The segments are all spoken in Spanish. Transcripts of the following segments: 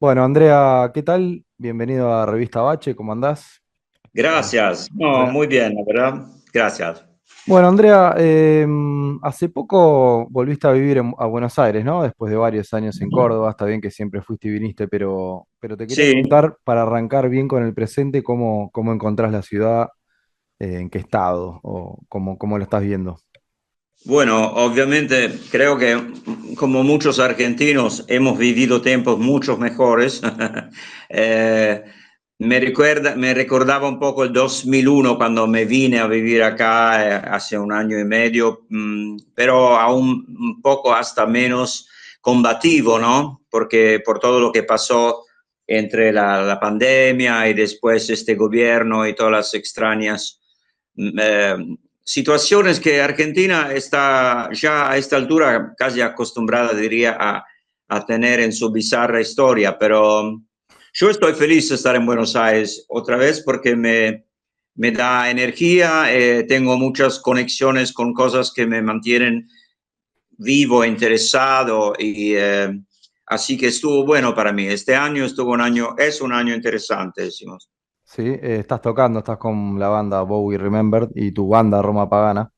Bueno, Andrea, ¿qué tal? Bienvenido a Revista Bache, ¿cómo andás? Eh, Gracias. No, bueno, muy bien, la verdad. Gracias. bueno, Andrea, hace poco volviste a vivir a Buenos Aires, ¿no? Después de varios años en Córdoba, está bien que siempre fuiste y viniste, pero te quería Sí, preguntar, para arrancar bien con el presente, ¿cómo encontrás la ciudad, en qué estado o cómo lo estás viendo? bueno, obviamente creo que como muchos argentinos hemos vivido tiempos muchos mejores. Eh, me recordaba un poco el 2001 cuando me vine a vivir acá hace un año y medio, pero aún un poco hasta menos combativo, ¿no? Porque por todo lo que pasó entre la pandemia y después este gobierno y todas las extrañas eh, situaciones que Argentina está ya a esta altura casi acostumbrada, diría, a tener en su bizarra historia, pero yo estoy feliz de estar en Buenos Aires otra vez porque me da energía, tengo muchas conexiones con cosas que me mantienen vivo, interesado y así que estuvo bueno para mí. Este año estuvo un año, es un año interesante, decimos. Sí, estás tocando, estás con la banda Bowie Remembered y tu banda Roma Pagana.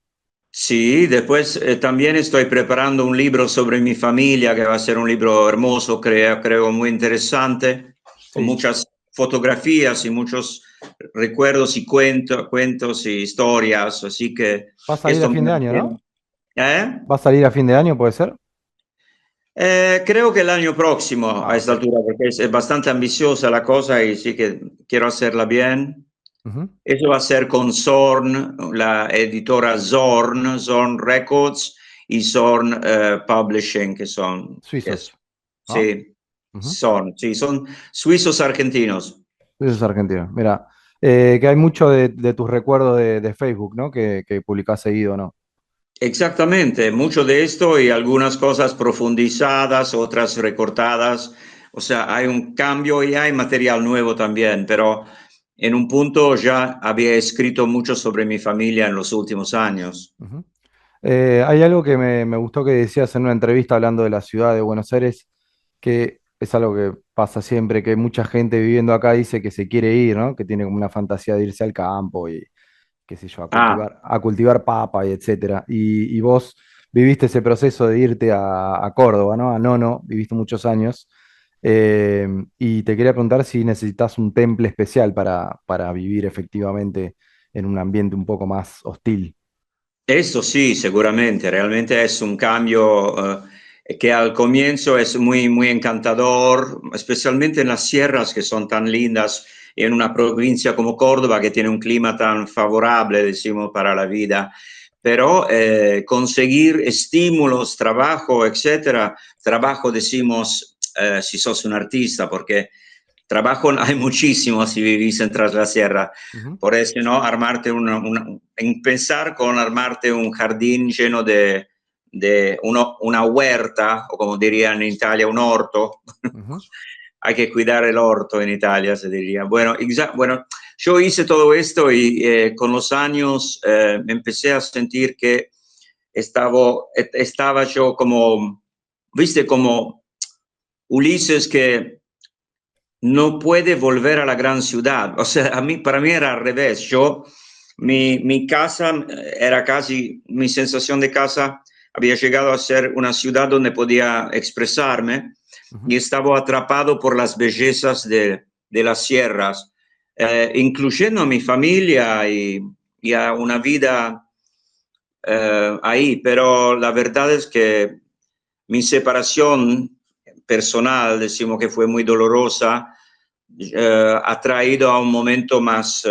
Sí, después también estoy preparando un libro sobre mi familia, que va a ser un libro hermoso, creo muy interesante, con Sí. muchas fotografías y muchos recuerdos y cuentos y historias, así que Va a salir a esto me fin de año, ¿no? mantiene. ¿Eh? ¿Va a salir a fin de año, puede ser? Creo que el año próximo a Ah, esta ok. altura, porque es bastante ambiciosa la cosa y sí que quiero hacerla bien. Ujú. Eso va a ser con Zorn, la editora Zorn, Zorn Records y Zorn Publishing, que es, Suizos, ¿no? sí, Ujú. Zorn, sí, son suizos argentinos. Suizos argentinos. Mira, que hay mucho de tus recuerdos de Facebook, ¿no? Que publicás seguido, ¿no? Exactamente, mucho de esto y algunas cosas profundizadas, otras recortadas. O sea, hay un cambio y hay material nuevo también, pero en un punto ya había escrito mucho sobre mi familia en los últimos años. Ujú. Hay algo que me gustó que decías en una entrevista hablando de la ciudad de Buenos Aires, que es algo que pasa siempre, que mucha gente viviendo acá dice que se quiere ir, ¿no? Que tiene como una fantasía de irse al campo y qué sé yo, Ah, a cultivar papa y etcétera. Y vos viviste ese proceso de irte a Córdoba, ¿no? A Nono, viviste muchos años. Y te quería preguntar si necesitas un temple especial para vivir efectivamente en un ambiente un poco más hostil. esto sí, seguramente, realmente es un cambio que al comienzo es muy, muy encantador, especialmente en las sierras que son tan lindas, en una provincia como Córdoba que tiene un clima tan favorable, decimos, para la vida. Pero conseguir estímulos, trabajo, etcétera, trabajo decimos si sos un artista, porque trabajo hay muchísimo si vivís en Tras la Sierra. Ujú, Por eso, ¿no? Pensar con armarte un jardín lleno de una huerta, o como dirían en Italia, un orto. ujú. Hay que cuidar el orto en Italia, se diría. Bueno, yo hice todo esto y con los años empecé a sentir que estaba yo como, viste, como Ulises que no puede volver a la gran ciudad. O sea, para mí era al revés. Mi casa era casi, mi sensación de casa había llegado a ser una ciudad donde podía expresarme y Ujú. estaba atrapado por las bellezas de las sierras, incluyendo a mi familia y a una vida ahí. Pero la verdad es que mi separación personal, decimos que fue muy dolorosa, ha traído a un momento más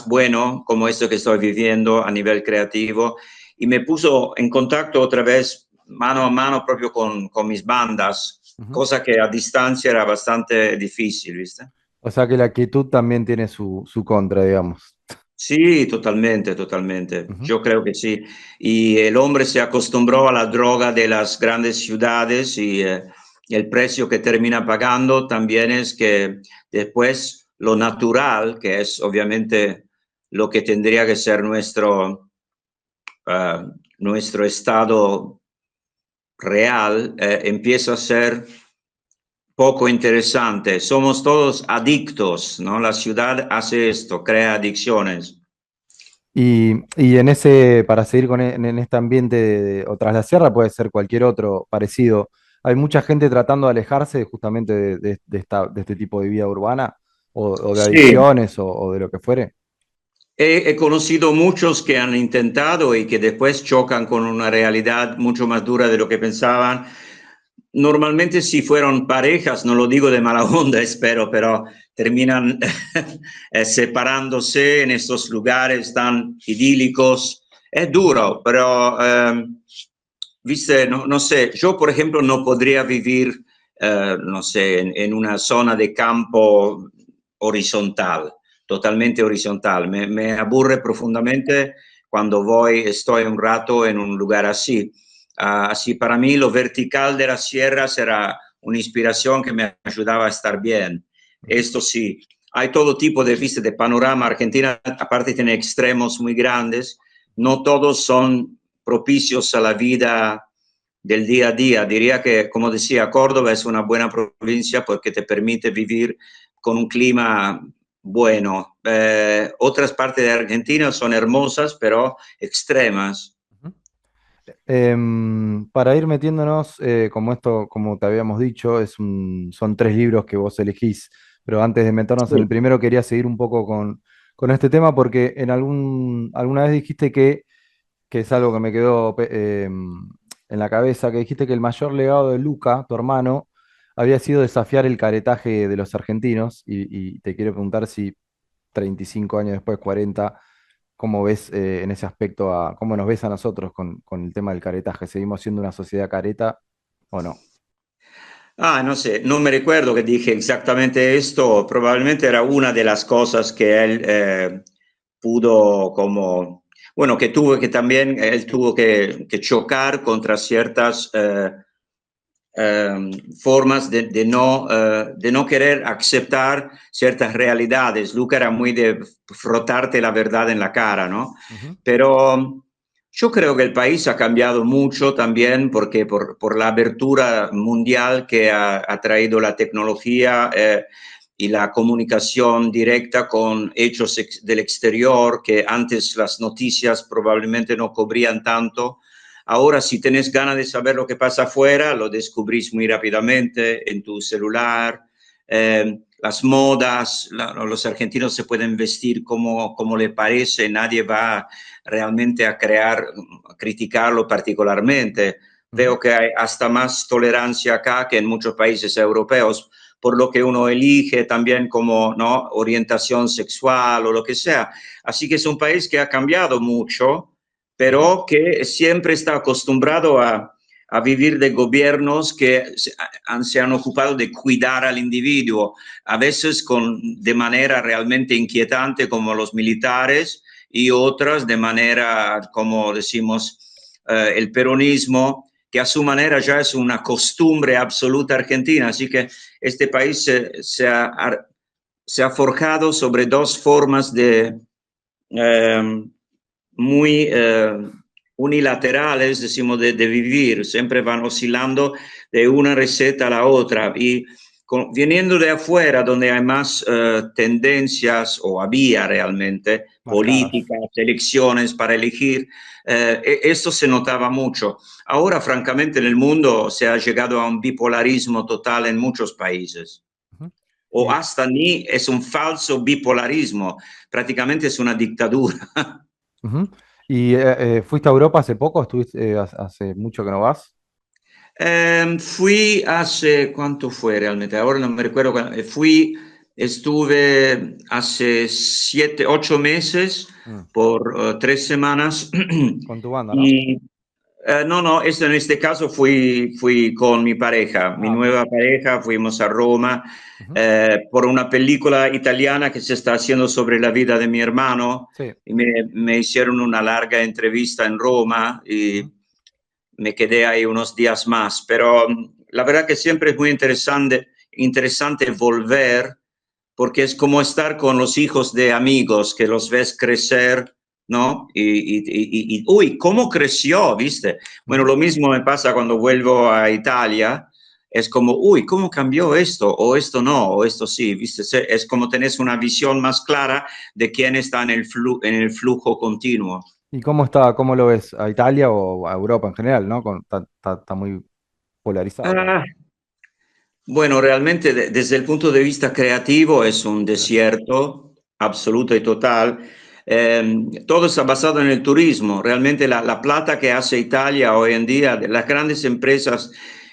bueno, como esto que estoy viviendo a nivel creativo, y me puso en contacto otra vez, mano a mano, propio con mis bandas, Ujú. cosa que a distancia era bastante difícil, ¿viste? O sea que la quietud también tiene su contra, digamos. Sí, totalmente, totalmente. Ujú. Yo creo que sí. Y el hombre se acostumbró a la droga de las grandes ciudades y el precio que termina pagando también es que después lo natural, que es obviamente lo que tendría que ser uh, nuestro estado real, empieza a ser poco interesante. Somos todos adictos, ¿no? La ciudad hace esto, crea adicciones. Y en ese, para seguir con en este ambiente o tras la sierra, puede ser cualquier otro parecido. Hay mucha gente tratando de alejarse justamente de este tipo de vida urbana o de Sí, adicciones o de lo que fuere. he conocido muchos que han intentado y que después chocan con una realidad mucho más dura de lo que pensaban. Normalmente si fueron parejas, no lo digo de mala onda, espero, pero terminan separándose en estos lugares tan idílicos. Es Ujú. duro, pero, viste, no, no, sé, yo por ejemplo no podría vivir, no sé, en una zona de campo horizontal, totalmente horizontal. Me aburre profundamente cuando voy, estoy un rato en un lugar así. Así para mí lo vertical de las sierras era una inspiración que me ayudaba a estar bien. Ujú. Esto sí, hay todo tipo de vista de panorama. Argentina, aparte, tiene extremos muy grandes. No todos son propicios a la vida del día a día. Diría que, como decía, Córdoba es una buena provincia porque te permite vivir con un clima bueno. Otras partes de Argentina son hermosas, pero extremas. Ujú. Para ir metiéndonos, como esto, como te habíamos dicho, son tres libros que vos elegís, pero antes de meternos en el Sí. primero quería seguir un poco con este tema porque alguna vez dijiste que es algo que me quedó en la cabeza, que dijiste que el mayor legado de Luca, tu hermano, había sido desafiar el caretaje de los argentinos y te quiero preguntar si 35 años después, 40, ¿cómo ves en ese aspecto, cómo nos ves a nosotros con el tema del caretaje? ¿Seguimos siendo una sociedad careta o no? No sé, no me recuerdo que dije exactamente esto, probablemente era una de las cosas que él pudo como, bueno, que tuvo que también, él tuvo que chocar contra ciertas formas de no querer aceptar ciertas realidades. Luca era muy de frotarte la verdad en la cara, ¿no? Ujú. Pero yo creo que el país ha cambiado mucho también porque por la abertura mundial que ha traído la tecnología y la comunicación directa con hechos del exterior que antes las noticias probablemente no cubrían tanto. Ahora, si tenés ganas de saber lo que pasa afuera, lo descubrís muy rápidamente en tu celular. Las modas, los argentinos se pueden vestir como le parece, nadie va realmente a a criticarlo particularmente. Ujú. Veo que hay hasta más tolerancia acá que en muchos países europeos, por lo que uno elige también como, ¿no?, orientación sexual o lo que sea. Así que es un país que ha cambiado mucho, Ujú. pero que siempre está acostumbrado a vivir de gobiernos que se han ocupado de cuidar al individuo, a veces de manera realmente inquietante como los militares y otras de manera, como decimos, el peronismo, que a su manera ya es una costumbre absoluta argentina. Así que este país se ha forjado sobre dos formas eh, muy unilaterales, decimos, de vivir, siempre van oscilando de una receta a la otra y viniendo de afuera, donde hay más tendencias, o había realmente, Marcadas. políticas, elecciones para elegir, esto se notaba mucho. Ahora, francamente, en el mundo se ha llegado a un bipolarismo total en muchos países. Ujú. O Y, hasta ni es un falso bipolarismo, prácticamente es una dictadura. ujú. ¿Fuiste a Europa hace poco? ¿Estuviste, hace mucho que no vas? Fui hace, ¿cuánto fue realmente? Ahora no me recuerdo. Fui, estuve hace 7, 8 meses Mm. por 3 semanas Con tu banda, ¿no? y no, no, en este caso fui con mi pareja, mi Ah, ok. nueva pareja, fuimos a Roma Ujú. por una película italiana que se está haciendo sobre la vida de mi hermano Sí. y me hicieron una larga entrevista en Roma y Ujú. me quedé ahí unos días más, pero la verdad que siempre es muy interesante volver porque es como estar con los hijos de amigos que los ves crecer, ¿no? Uy, ¿cómo creció? ¿Viste? Bueno, Ujú. lo mismo me pasa cuando vuelvo a Italia. es como, uy, ¿cómo cambió esto? O esto no, o esto sí, ¿viste? Es como tenés una visión más clara de quién está en el flujo continuo. ¿Y cómo está, cómo lo ves? ¿A Italia o a Europa en general, ¿no? Está muy polarizado todo. Ah, bueno, realmente desde el punto de vista creativo es un Claro. desierto absoluto y total. Todo está basado en el turismo. Realmente la plata que hace Italia hoy en día, de las grandes empresas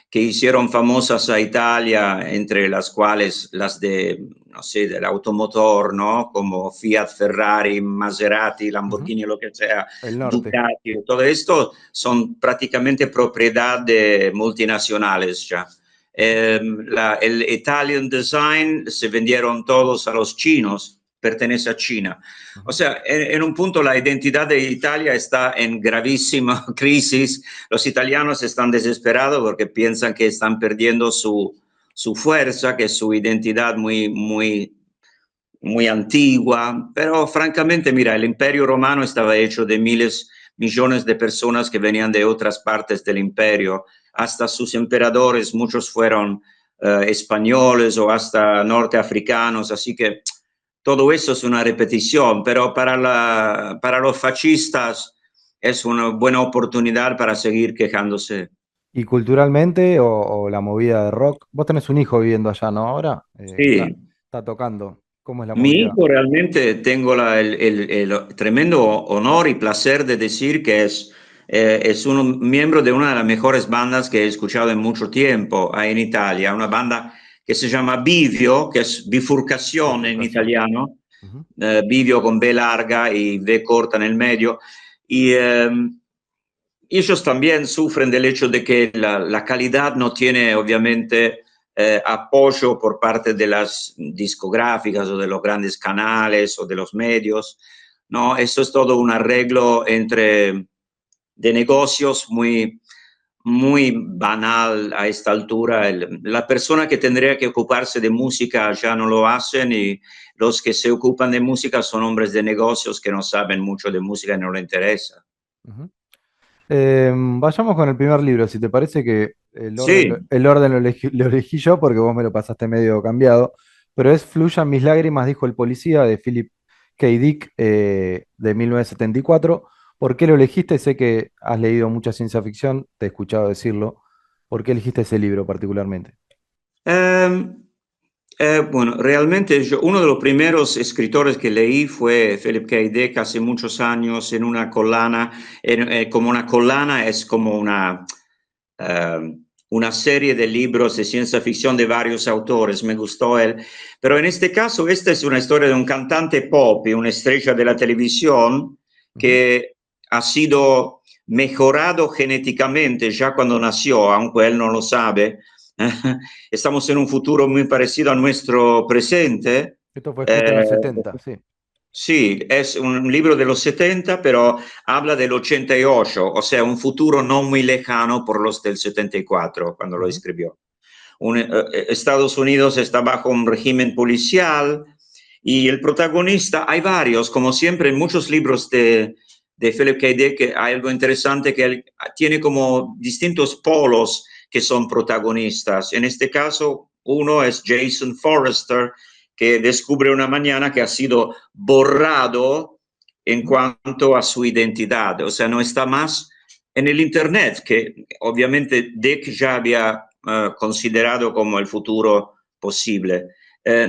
que hicieron famosas a Italia, entre las cuales las de, no sé, del automotor, ¿no? Como Fiat, Ferrari, Maserati, Ujú. Lamborghini, lo que sea, El norte. Ducati, todo esto son prácticamente propiedad de multinacionales ya. El Italian Design se vendieron todos a los chinos, pertenece a China. O Ujú. sea, en un punto la identidad de Italia está en gravísima crisis. Los italianos están desesperados porque piensan que están perdiendo su fuerza, que es su identidad muy antigua. Pero francamente, mira, el imperio romano estaba hecho de miles, millones de personas que venían de otras partes del imperio. Hasta sus emperadores, muchos fueron españoles o hasta norteafricanos, así que todo eso es una repetición, pero para los fascistas es una buena oportunidad para seguir quejándose. ¿Y culturalmente o la movida de rock? Vos tenés un hijo viviendo allá, ¿no? Ahora Sí, está tocando. ¿Cómo es la mi movida? hijo realmente tengo el tremendo honor y placer de decir que es un miembro de una de las mejores bandas que he escuchado en mucho tiempo en Italia, una banda que se llama Bivio, que es bifurcación en Bifurcación. italiano, Ujú. Bivio con B larga y V corta en el medio. Y ellos también sufren del hecho de que la calidad no tiene obviamente apoyo por parte de las discográficas o de los grandes canales o de los medios. No, eso es todo un arreglo entre de negocios muy banal a esta altura. La persona que tendría que ocuparse de música ya no lo hacen y los que se ocupan de música son hombres de negocios que no saben mucho de música y no les interesa. Ujú. Vayamos con el primer libro, si te parece que Sí, el orden lo elegí yo porque vos me lo pasaste medio cambiado, pero es Fluyan mis lágrimas, dijo el policía, de Philip K. Dick, de 1974. ¿Por qué lo elegiste? Sé que has leído mucha ciencia ficción, te he escuchado decirlo. ¿Por qué elegiste ese libro particularmente? eh, bueno, realmente uno de los primeros escritores que leí fue Philip K. Dick hace muchos años en una collana, como una collana es como una serie de libros de ciencia ficción de varios autores, me gustó él, pero en este caso esta es una historia de un cantante pop y una estrella de la televisión Ujú. que ha sido mejorado genéticamente ya cuando nació, aunque él no lo sabe. Estamos en un futuro muy parecido a nuestro presente. Esto fue escrito en Eh, los 70, sí. sí, es un libro de los 70, pero habla del 88, o sea, un futuro no muy lejano por los del 74, cuando lo Ujú. escribió. Estados Unidos está bajo un régimen policial y el protagonista, hay varios, como siempre en muchos libros de Philip K. Dick, hay algo interesante que él tiene como distintos polos que son protagonistas. En este caso, uno es Jason Forrester, que descubre una mañana que ha sido borrado en Ujú. cuanto a su identidad, o sea, no está más en el Internet, que obviamente Dick ya había considerado como el futuro posible.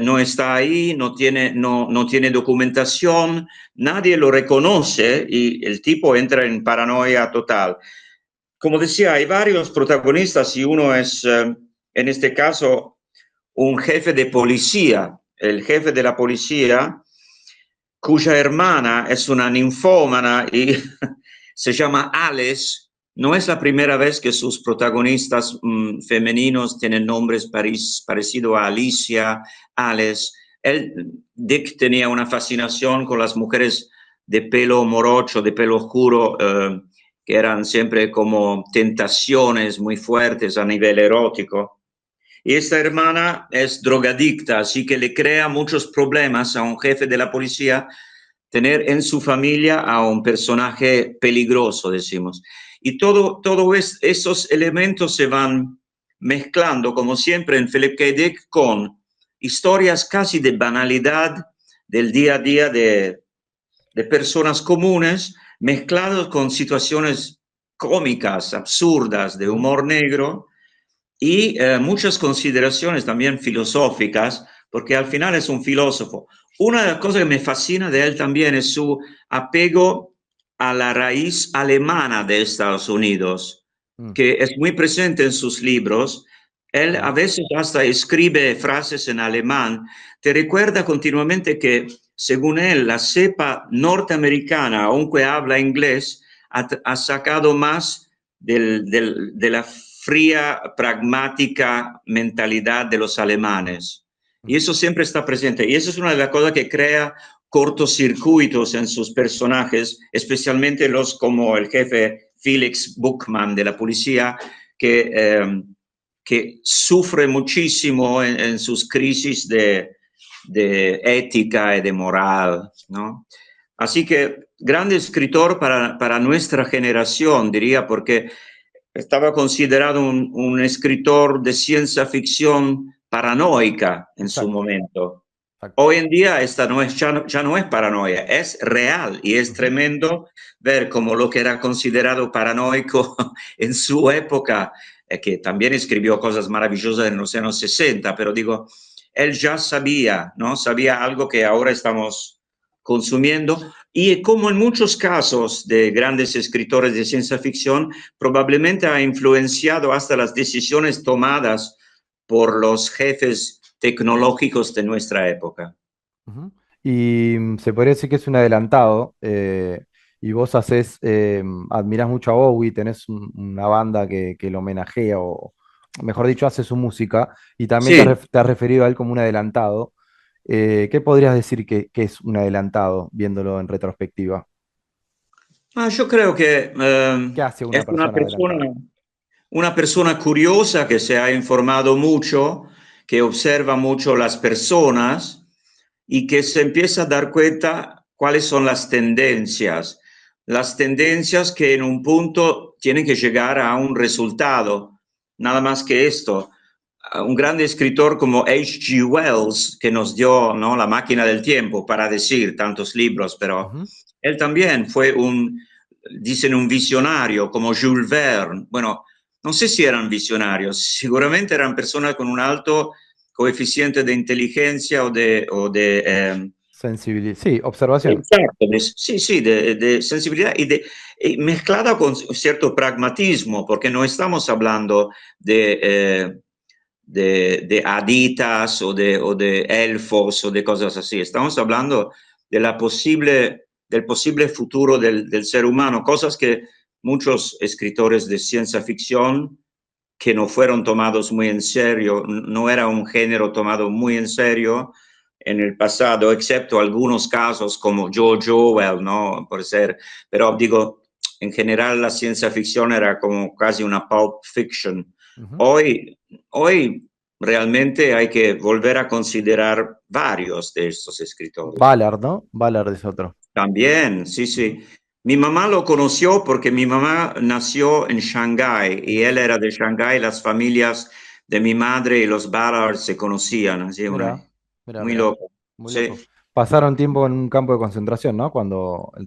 No está ahí, no tiene documentación, nadie lo reconoce y el tipo entra en paranoia total. Como decía, hay varios protagonistas y uno es, en este caso, un jefe de policía. El jefe de la policía cuya hermana es una ninfómana y se llama Alice. No es la primera vez que sus protagonistas femeninos tienen nombres parecidos a Alicia, Alice. Dick tenía una fascinación con las mujeres de pelo morocho, de pelo oscuro, que eran siempre como tentaciones muy fuertes a nivel erótico. Y esta hermana es drogadicta, así que le crea muchos problemas a un jefe de la policía tener en su familia a un personaje peligroso, decimos. Y todos esos elementos se van mezclando, como siempre en Philip K. Dick, con historias casi de banalidad del día a día de personas comunes, mezclados con situaciones cómicas, absurdas, de Ujú. humor negro, y muchas consideraciones también filosóficas, porque al final es un filósofo. Una de las cosas que me fascina de él también es su apego a la raíz alemana de Estados Unidos, Mm, que es muy presente en sus libros. Él a claro. veces hasta escribe frases en alemán. Te recuerda continuamente que, según él, la cepa norteamericana, aunque habla inglés, ha sacado más de la fría, pragmática mentalidad de los alemanes. Y Ujú. eso siempre está presente. Y eso es una de las cosas que crea cortocircuitos en sus personajes, especialmente los como el jefe Felix Buchmann de la policía, que sufre muchísimo en sus crisis de ética y de moral, ¿no? Así que gran escritor para nuestra generación, diría, porque estaba considerado un escritor de ciencia ficción paranoica en su Exacto, momento. exacto. Hoy en día esta no es, ya no es paranoia, es real y es Ujú. tremendo ver cómo lo que era considerado paranoico en su época, que también escribió cosas maravillosas en los años 60, pero digo, él ya sabía, ¿no? Sabía algo que ahora estamos consumiendo y como en muchos casos de grandes escritores de ciencia ficción, probablemente ha influenciado hasta las decisiones tomadas por los jefes tecnológicos de nuestra época. Ujú. Y se podría decir que es un adelantado, y vos haces, admirás mucho a Bowie, tenés una banda que lo homenajea, o mejor dicho, hace su música, y también Sí, te has referido a él como un adelantado. ¿Qué podrías decir que es un adelantado, viéndolo en retrospectiva? yo creo que ¿Qué hace una es persona adelantada? una persona curiosa que se ha informado mucho, que observa mucho las personas y que se empieza a dar cuenta cuáles son las tendencias que en un punto tienen que llegar a un resultado, nada más que esto. Un gran escritor como H.G. Wells, que nos dio, ¿no?, La máquina del tiempo, para decir tantos libros, pero Ujú. él también fue dicen un visionario, como Jules Verne. Bueno, no sé si eran visionarios, seguramente eran personas con un alto coeficiente de inteligencia Sí, observación. exacto, sí, sí, de sensibilidad y mezclada con cierto pragmatismo, porque no estamos hablando de haditas o de elfos o de cosas así. Estamos hablando de del posible futuro del ser humano, cosas que muchos escritores de ciencia ficción que no fueron tomados muy en serio, no era un género tomado muy en serio en el pasado, excepto algunos casos como George Orwell, ¿no? Por ser, pero digo, en general la ciencia ficción era como casi una pulp fiction. Ujú. Hoy realmente hay que volver a considerar varios de estos escritores. Ballard, ¿no? Ballard es otro. También, sí, Ujú. sí. Mi mamá lo conoció porque mi mamá nació en Shanghái y él era de Shanghái. Las familias de mi madre y los Ballard se conocían, así una Mira, mira, muy mira. loco. Muy Sí. loco. Pasaron tiempo en un campo de concentración, ¿no?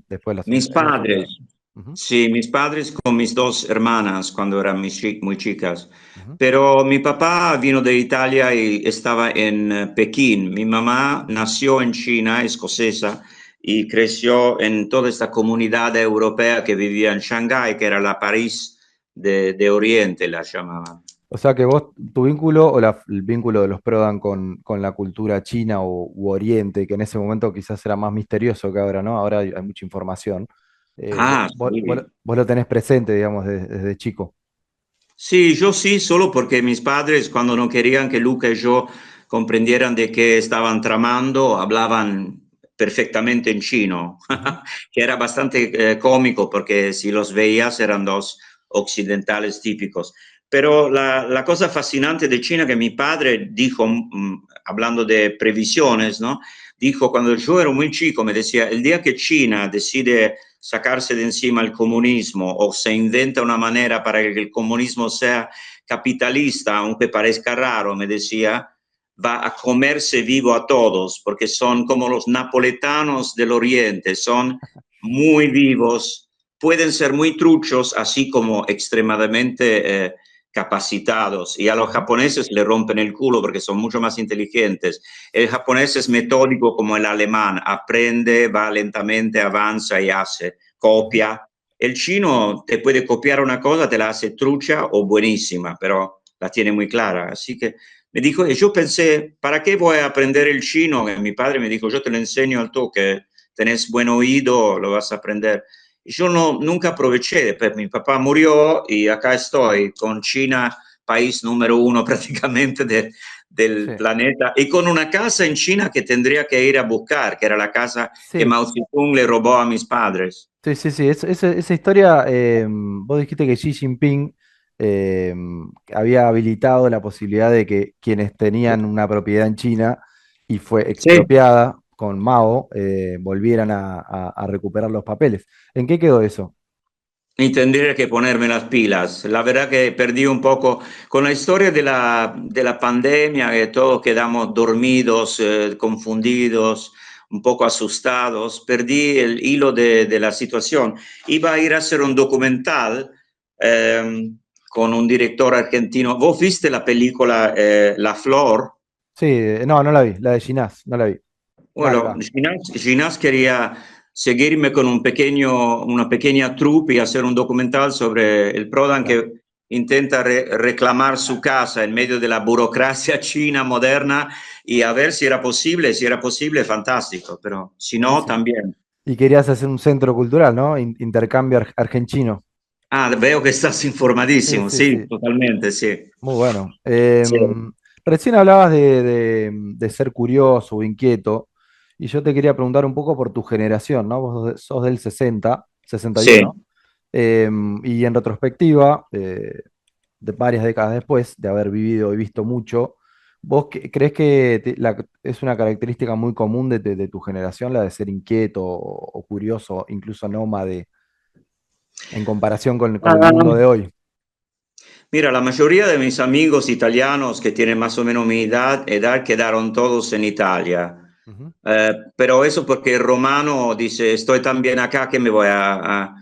Después de Mis en la Segunda Guerra. padres, Ujú, sí, mis padres con mis dos hermanas cuando eran muy chicas. ujú. Pero mi papá vino de Italia y estaba en Pekín. Mi mamá nació en China, escocesa, y creció en toda esta comunidad europea que vivía en Shanghái, que era la París de Oriente, la llamaban. O sea que vos, tu vínculo o el vínculo de los Prodan con la cultura china u Oriente, que en ese momento quizás era más misterioso que ahora, ¿no? Ahora hay mucha información. Ah, sí. Vos lo tenés presente, digamos, desde chico. Sí, yo sí, solo porque mis padres, cuando no querían que Luca y yo comprendieran de qué estaban tramando, hablaban perfectamente en chino, Ujú. que era bastante cómico porque si los veías eran dos occidentales típicos. Pero la cosa fascinante de China que mi padre dijo, hablando de previsiones, ¿no? Dijo cuando yo era muy chico, me decía, el día que China decide sacarse de encima el comunismo o se inventa una manera para que el comunismo sea capitalista, aunque parezca raro, me decía, va a comerse vivo a todos, porque son como los napoletanos del Oriente, son muy vivos, pueden ser muy truchos, así como extremadamente capacitados. Y a los Ujú. japoneses le rompen el culo porque son mucho más inteligentes. El japonés es metódico como el alemán, aprende, va lentamente, avanza y hace, Ujú. copia. El chino te puede copiar una cosa, te la hace trucha o buenísima, pero la tiene muy clara. Así que me dijo, y yo pensé, ¿para qué voy a aprender el chino? Y mi padre me dijo, yo te lo enseño al toque, tenés buen oído, lo vas a aprender. Y yo no, nunca aproveché, pues mi papá murió y acá estoy con China, país número uno prácticamente del Sí, planeta, y con una casa en China que tendría que ir a buscar, que era la casa que sí, Mao Zedong le robó a mis padres. sí, sí, sí. Esa historia, vos dijiste que Xi Jinping había habilitado la posibilidad de que quienes tenían una propiedad en China y fue Sí, expropiada con Mao, volvieran a recuperar los papeles. ¿En qué quedó eso? y tendría que ponerme las pilas. La verdad que perdí un poco con la historia de la pandemia, que todos quedamos dormidos, confundidos, un poco asustados. Perdí el hilo de la situación. Iba a ir a hacer un documental con un director argentino. ¿Vos viste la película La Flor? Sí, no, no la vi, la de Ginás, no la vi. Va, Bueno, Ginás quería seguirme con una pequeña troupe y hacer un documental sobre el Prodan claro. que intenta reclamar su casa en medio de la burocracia china moderna y a ver si era posible, fantástico, pero si Sí, no, sí. también. Y querías hacer un centro cultural, ¿no? Intercambio argentino. Ah, veo que estás Sí, informadísimo, sí, sí, sí. totalmente, sí. Muy bueno. Sí, Recién hablabas de ser curioso o inquieto, y yo te quería preguntar un poco por tu generación, ¿no? Vos sos del 60, 61, sí. y en retrospectiva, de varias décadas después de haber vivido y visto mucho, ¿vos crees que es una característica muy común de tu generación, la de ser inquieto o curioso, incluso nómade, en comparación con el mundo Ah, de hoy? mira, la mayoría de mis amigos italianos que tienen más o menos mi edad quedaron todos en Italia. Ujú. Pero eso porque el romano dice, estoy tan bien acá que me voy a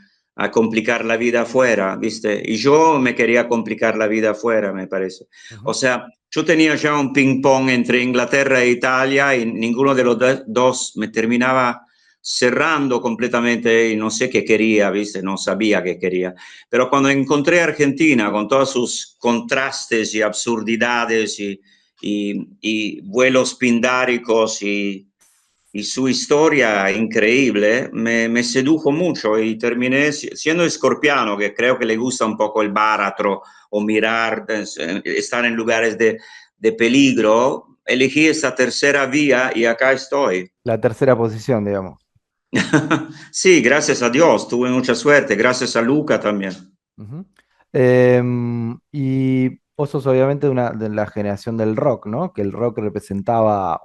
complicar la vida afuera, ¿viste? Y yo me quería complicar la vida afuera, me parece. O Ujú. sea, yo tenía ya un ping pong entre Inglaterra e Italia y ninguno de los dos me terminaba cerrando completamente y no sé qué quería, ¿viste? No sabía qué quería. Pero cuando encontré Argentina con todos sus contrastes y absurdidades y vuelos pindáricos y su historia increíble me sedujo mucho y terminé siendo escorpiano, que creo que le gusta un poco el baratro o mirar, estar en lugares de peligro. Elegí esta tercera vía y acá estoy. La tercera posición, digamos. Sí, gracias a Dios, tuve mucha suerte, gracias a Luca también. Ujú. Y vos sos obviamente de la generación del rock, ¿no? Que el rock representaba,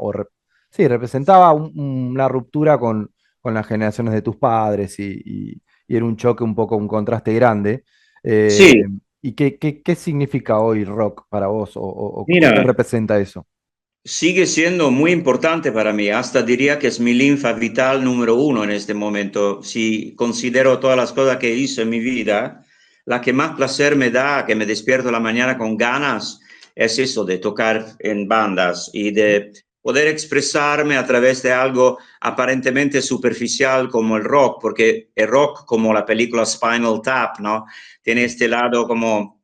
sí, representaba una ruptura con las generaciones de tus padres y era un choque un poco, un contraste grande. Sí, ¿Y qué significa hoy rock para vos o qué mira, representa eso? sigue siendo muy importante para mí, hasta diría que es mi linfa vital número uno en este momento. Si considero todas las cosas que hice en mi vida, la que más placer me da, que me despierto la mañana con ganas, es eso de tocar en bandas y Ujú. de poder expresarme a través de algo aparentemente superficial como el rock, porque el rock, como la película Spinal Tap, ¿no? Tiene Sí. este lado como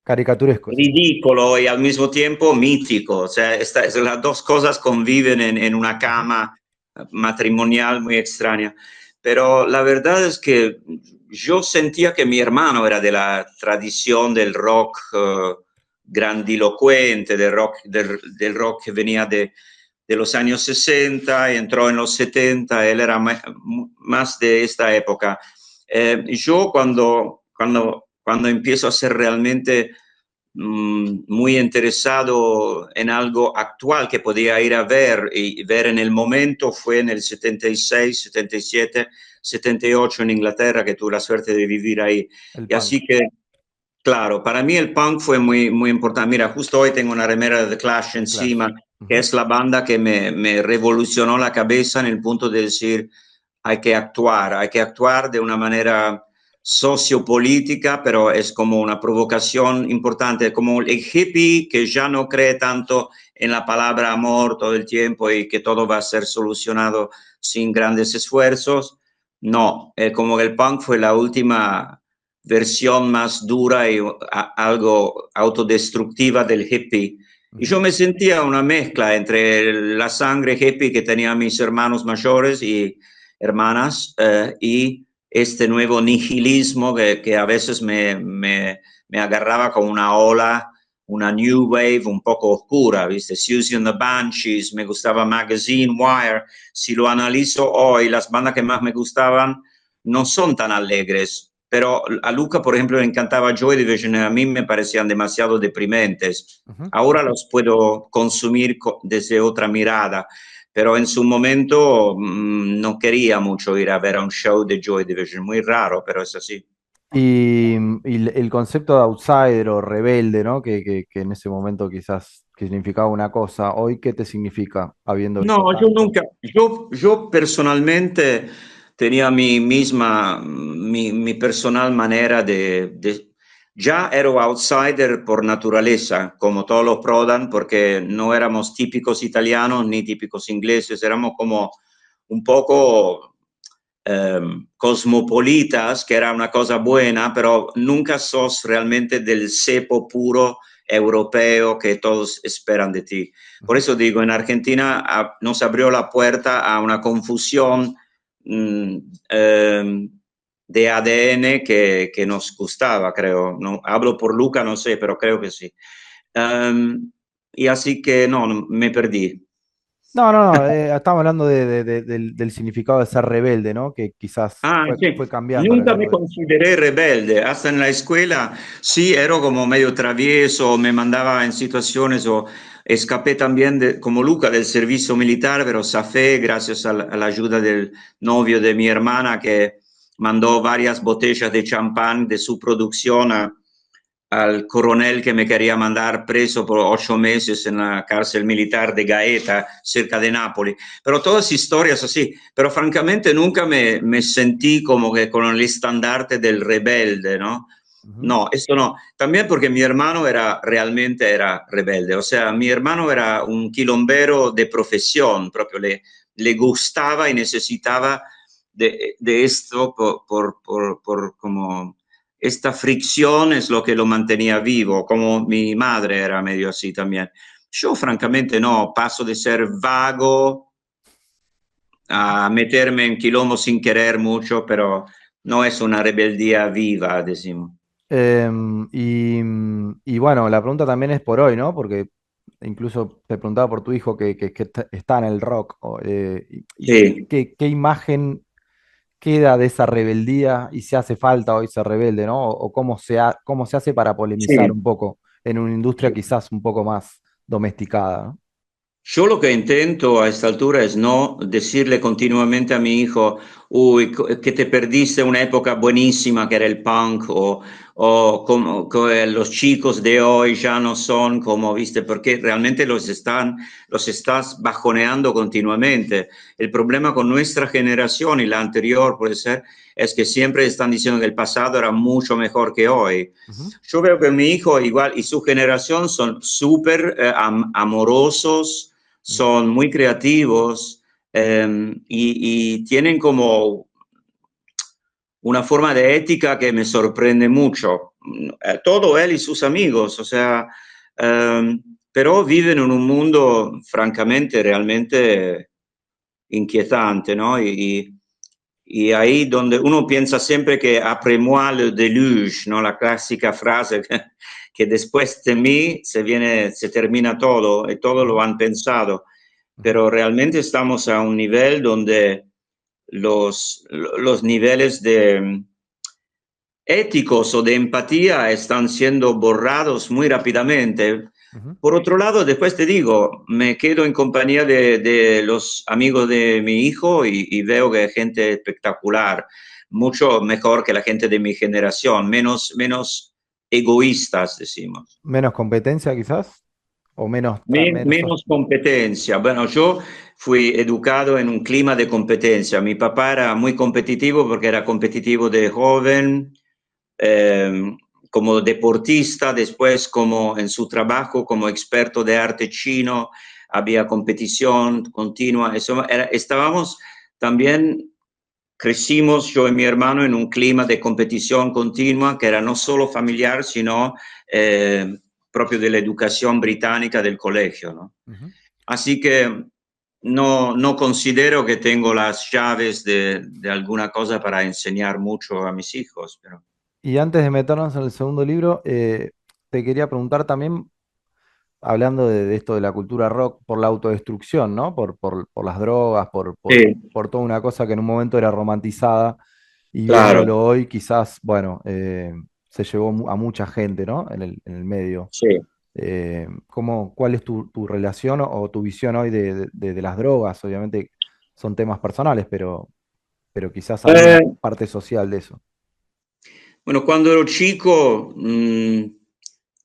Caricaturesco, sí. ridicolo y al mismo tiempo mítico. O sea, las dos cosas conviven en una Ujú. cama matrimonial muy extraña. Pero la verdad es que yo sentía que mi hermano era de la tradición del rock grandilocuente, del rock que venía de los años 60 y entró en los 70, él era más de esta época. Yo cuando empiezo a ser realmente muy interesado en algo actual que podía ir a ver y ver en el momento. Fue en el 76, 77, 78 en Inglaterra, que tuve la suerte de vivir ahí. El Y punk. así que, claro, para mí el punk fue muy, muy importante. Mira, justo hoy tengo una remera de The Clash The Clash. encima, que Ujú. es la banda que me revolucionó la cabeza en el punto de decir, hay que actuar de una manera sociopolítica, pero es como una provocación importante, como el hippie que ya no cree tanto en la palabra amor todo el tiempo y que todo va a ser solucionado sin grandes esfuerzos. No, como el punk fue la última versión más dura y algo autodestructiva del hippie. Y Ujú. yo me sentía una mezcla entre la sangre hippie que tenían mis hermanos mayores y hermanas y este nuevo nihilismo que a veces me agarraba como una ola, una new wave un poco oscura, ¿viste? Susie and the Banshees, me gustaba Magazine, Wire. Si lo analizo hoy, las bandas que más me gustaban no son tan alegres, pero a Luca, por ejemplo, le encantaba Joy Division, a mí me parecían demasiado deprimentes. Ujú. Ahora los puedo consumir desde otra mirada, pero en su momento no quería mucho ir a ver a un show de Joy Division, muy raro, pero es así. Y el concepto de outsider o rebelde, ¿no? Que en ese momento quizás que significaba una cosa, hoy, ¿qué te significa habiendo visto No, yo tanto? nunca, yo personalmente tenía mi personal manera ya era outsider por naturaleza, como todos los Prodan, porque no éramos típicos italianos ni típicos ingleses, éramos como un poco cosmopolitas, que era una cosa buena, pero nunca sos realmente del cepo puro europeo que todos esperan de ti. Por Ujú. eso digo, en Argentina nos abrió la puerta a una confusión mmm, eh, de ADN que nos gustaba, creo. No, hablo por Luca, no sé, pero creo que sí. Y así que no, me perdí. No, no, no, estamos hablando del significado de ser rebelde, ¿no? Que quizás Ah, sí. fue cambiando a lo Nunca me largo de... consideré rebelde. Hasta en la escuela sí, era como medio travieso, me mandaba en situaciones o escapé también como Luca del servicio militar, pero zafé gracias a la ayuda del novio de mi hermana que mandó varias botellas de champán de su producción al coronel que me quería mandar preso por 8 meses en la cárcel militar de Gaeta, cerca de Nápoles. Pero todas historias así. Pero francamente nunca me sentí como que con el estandarte del rebelde, ¿no? Ujú. No, esto no. También porque mi hermano realmente era rebelde. O sea, mi hermano era un quilombero de profesión, propio le gustaba y necesitaba de esto por como esta fricción es lo que lo mantenía vivo, como mi madre era medio así también. Yo francamente no, paso de ser vago a meterme en quilombo sin querer mucho, pero no es una rebeldía viva, decimos. Y bueno, la pregunta también es por hoy, ¿no? Porque incluso te preguntaba por tu hijo que está en el rock. Y Sí, qué imagen queda de esa rebeldía y si hace falta hoy ser rebelde, ¿no? O cómo se hace para polemizar sí. un poco en una industria quizás un poco más domesticada, ¿no? Yo lo que intento a esta altura es no decirle continuamente a mi hijo, uy, que te perdiste una época buenísima que era el punk, o como que los chicos de hoy ya no son como, viste, porque realmente los estás bajoneando continuamente. El problema con nuestra generación y la anterior puede ser, es que siempre están diciendo que el pasado era mucho mejor que hoy. Ujú. Yo veo que mi hijo igual y su generación son súper amorosos, Ujú. son muy creativos y tienen como una forma de ética que me sorprende mucho. Todo él y sus amigos, o sea, pero viven en un mundo francamente, realmente inquietante, ¿no? Y ahí donde uno piensa siempre que après-moi le déluge, ¿no? La clásica frase que después de mí se termina todo y todo lo Ujú. han pensado, Ujú. pero realmente estamos a un nivel donde los niveles éticos o de empatía están siendo borrados muy rápidamente. Ujú. Por otro lado, después te digo, me quedo en compañía de los amigos de mi hijo y veo que hay gente espectacular, mucho mejor que la gente de mi generación, menos egoístas, decimos. Menos competencia quizás, o menos... Menos competencia. Bueno, yo fui educado en un clima de competencia. Mi papá era muy competitivo porque era competitivo de joven, eh, como deportista, después como en su trabajo como experto de arte chino, había competición continua. Estábamos también, crecimos yo y mi hermano en un clima de competición continua que era no solo familiar, sino propio de la educación británica del colegio, ¿no? Ujú. Así que no considero que tengo las llaves de alguna cosa para enseñar mucho a mis hijos, pero Y antes de meternos en el segundo libro, te quería preguntar también, hablando de esto de la cultura rock, por la autodestrucción, ¿no? Por las drogas, sí, por toda una cosa que en un momento era romantizada y claro, viéndolo hoy quizás, bueno, se llevó a mucha gente, ¿no? En el medio. sí. ¿Cuál es tu relación o tu visión hoy de las drogas? Obviamente son temas personales, pero quizás alguna Eh, parte social de eso. bueno, cuando ero chico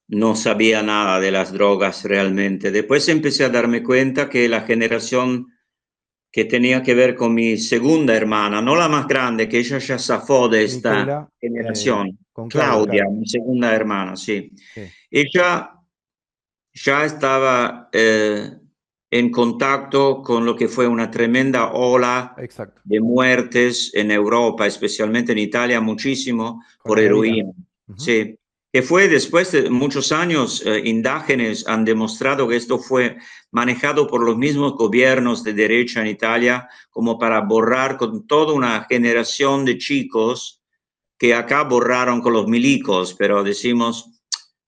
no sabía nada de las drogas realmente. Después empecé a darme cuenta que la generación que tenía que ver con mi segunda hermana, no la más grande, que ella ya zafó de esta Miquela, generación, con Claudia, Claudia, claro. mi segunda hermana, sí. Sí, Ella ya estaba en contacto con lo que fue una tremenda ola exacto. de muertes en Europa, especialmente en Italia, muchísimo Con por la heroína. heroína. Ujú. Sí, que fue después de muchos años, indígenas han demostrado que esto fue manejado por los mismos gobiernos de derecha en Italia como para borrar con toda una generación de chicos que acá borraron con los milicos, pero decimos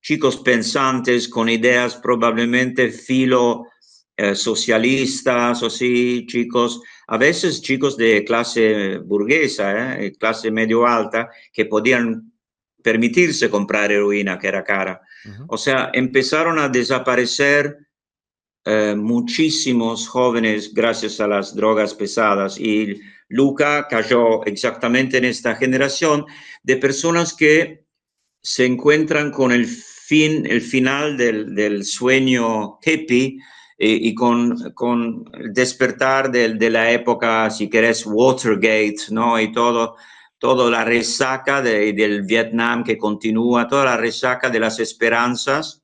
chicos pensantes con ideas probablemente filo socialistas o sí, chicos, a veces chicos de clase burguesa, clase medio alta, que podían permitirse comprar heroína que era cara. Ujú. O sea, empezaron a desaparecer muchísimos jóvenes gracias a las drogas pesadas y Luca cayó exactamente en esta generación de personas que se encuentran con el final del sueño hippie y con el despertar de la época, si querés, Watergate, ¿no? Y todo la resaca del Vietnam que continúa, toda la resaca de las esperanzas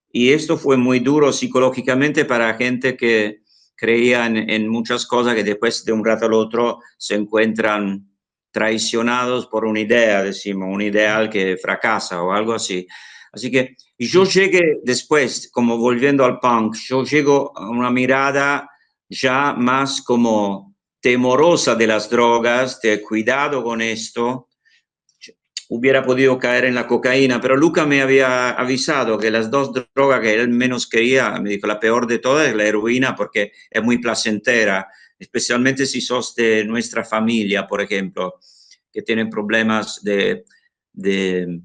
y esto fue muy duro psicológicamente para gente que creía en muchas cosas que después de un rato al otro se encuentran traicionados por una idea, decimos, un Ujú. ideal que fracasa o algo así. Así que y yo Y llegué después, como volviendo al punk, yo llego a una mirada ya más como temorosa de las drogas, de cuidado con esto, hubiera podido caer en la cocaína, pero Luca me había avisado que las dos drogas que él menos quería, me dijo, la peor de todas es la heroína porque es muy placentera, especialmente si sos de nuestra familia, por ejemplo, que tienen problemas de, de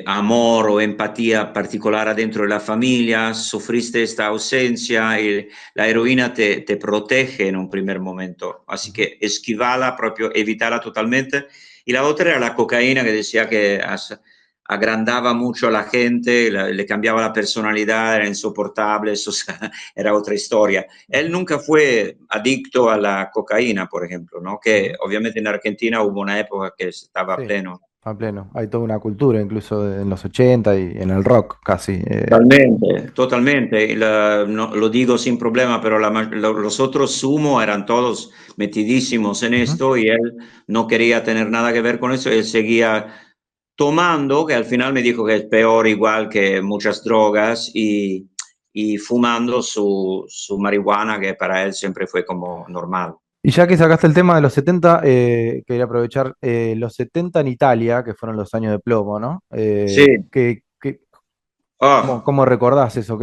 amor o empatía particular adentro de la familia, sufriste esta ausencia y la heroína te protege en un primer momento, así ujú. que esquivala, proprio evitarla totalmente. Y la otra era la cocaína que decía que agrandaba mucho a la gente, le cambiaba la personalidad, era insoportable, eso era otra historia. Él Ujú. nunca fue adicto a la cocaína, por ejemplo, ¿no? Que Ujú. obviamente en Argentina hubo una época que estaba Sí, pleno. a pleno. Hay toda una cultura, incluso en los 80 y en el rock casi. Totalmente, totalmente. Lo digo sin problema, pero los otros sumo eran todos metidísimos en Ujú. esto y él no quería tener nada que ver con eso. Él seguía tomando, que al final me dijo que es peor igual que muchas drogas, y fumando su marihuana, que para él siempre fue como normal. Y ya que sacaste el tema de los 70, quería aprovechar los 70 en Italia, que fueron los años de plomo, ¿no? Sí, ¿Cómo, oh, cómo recordás eso?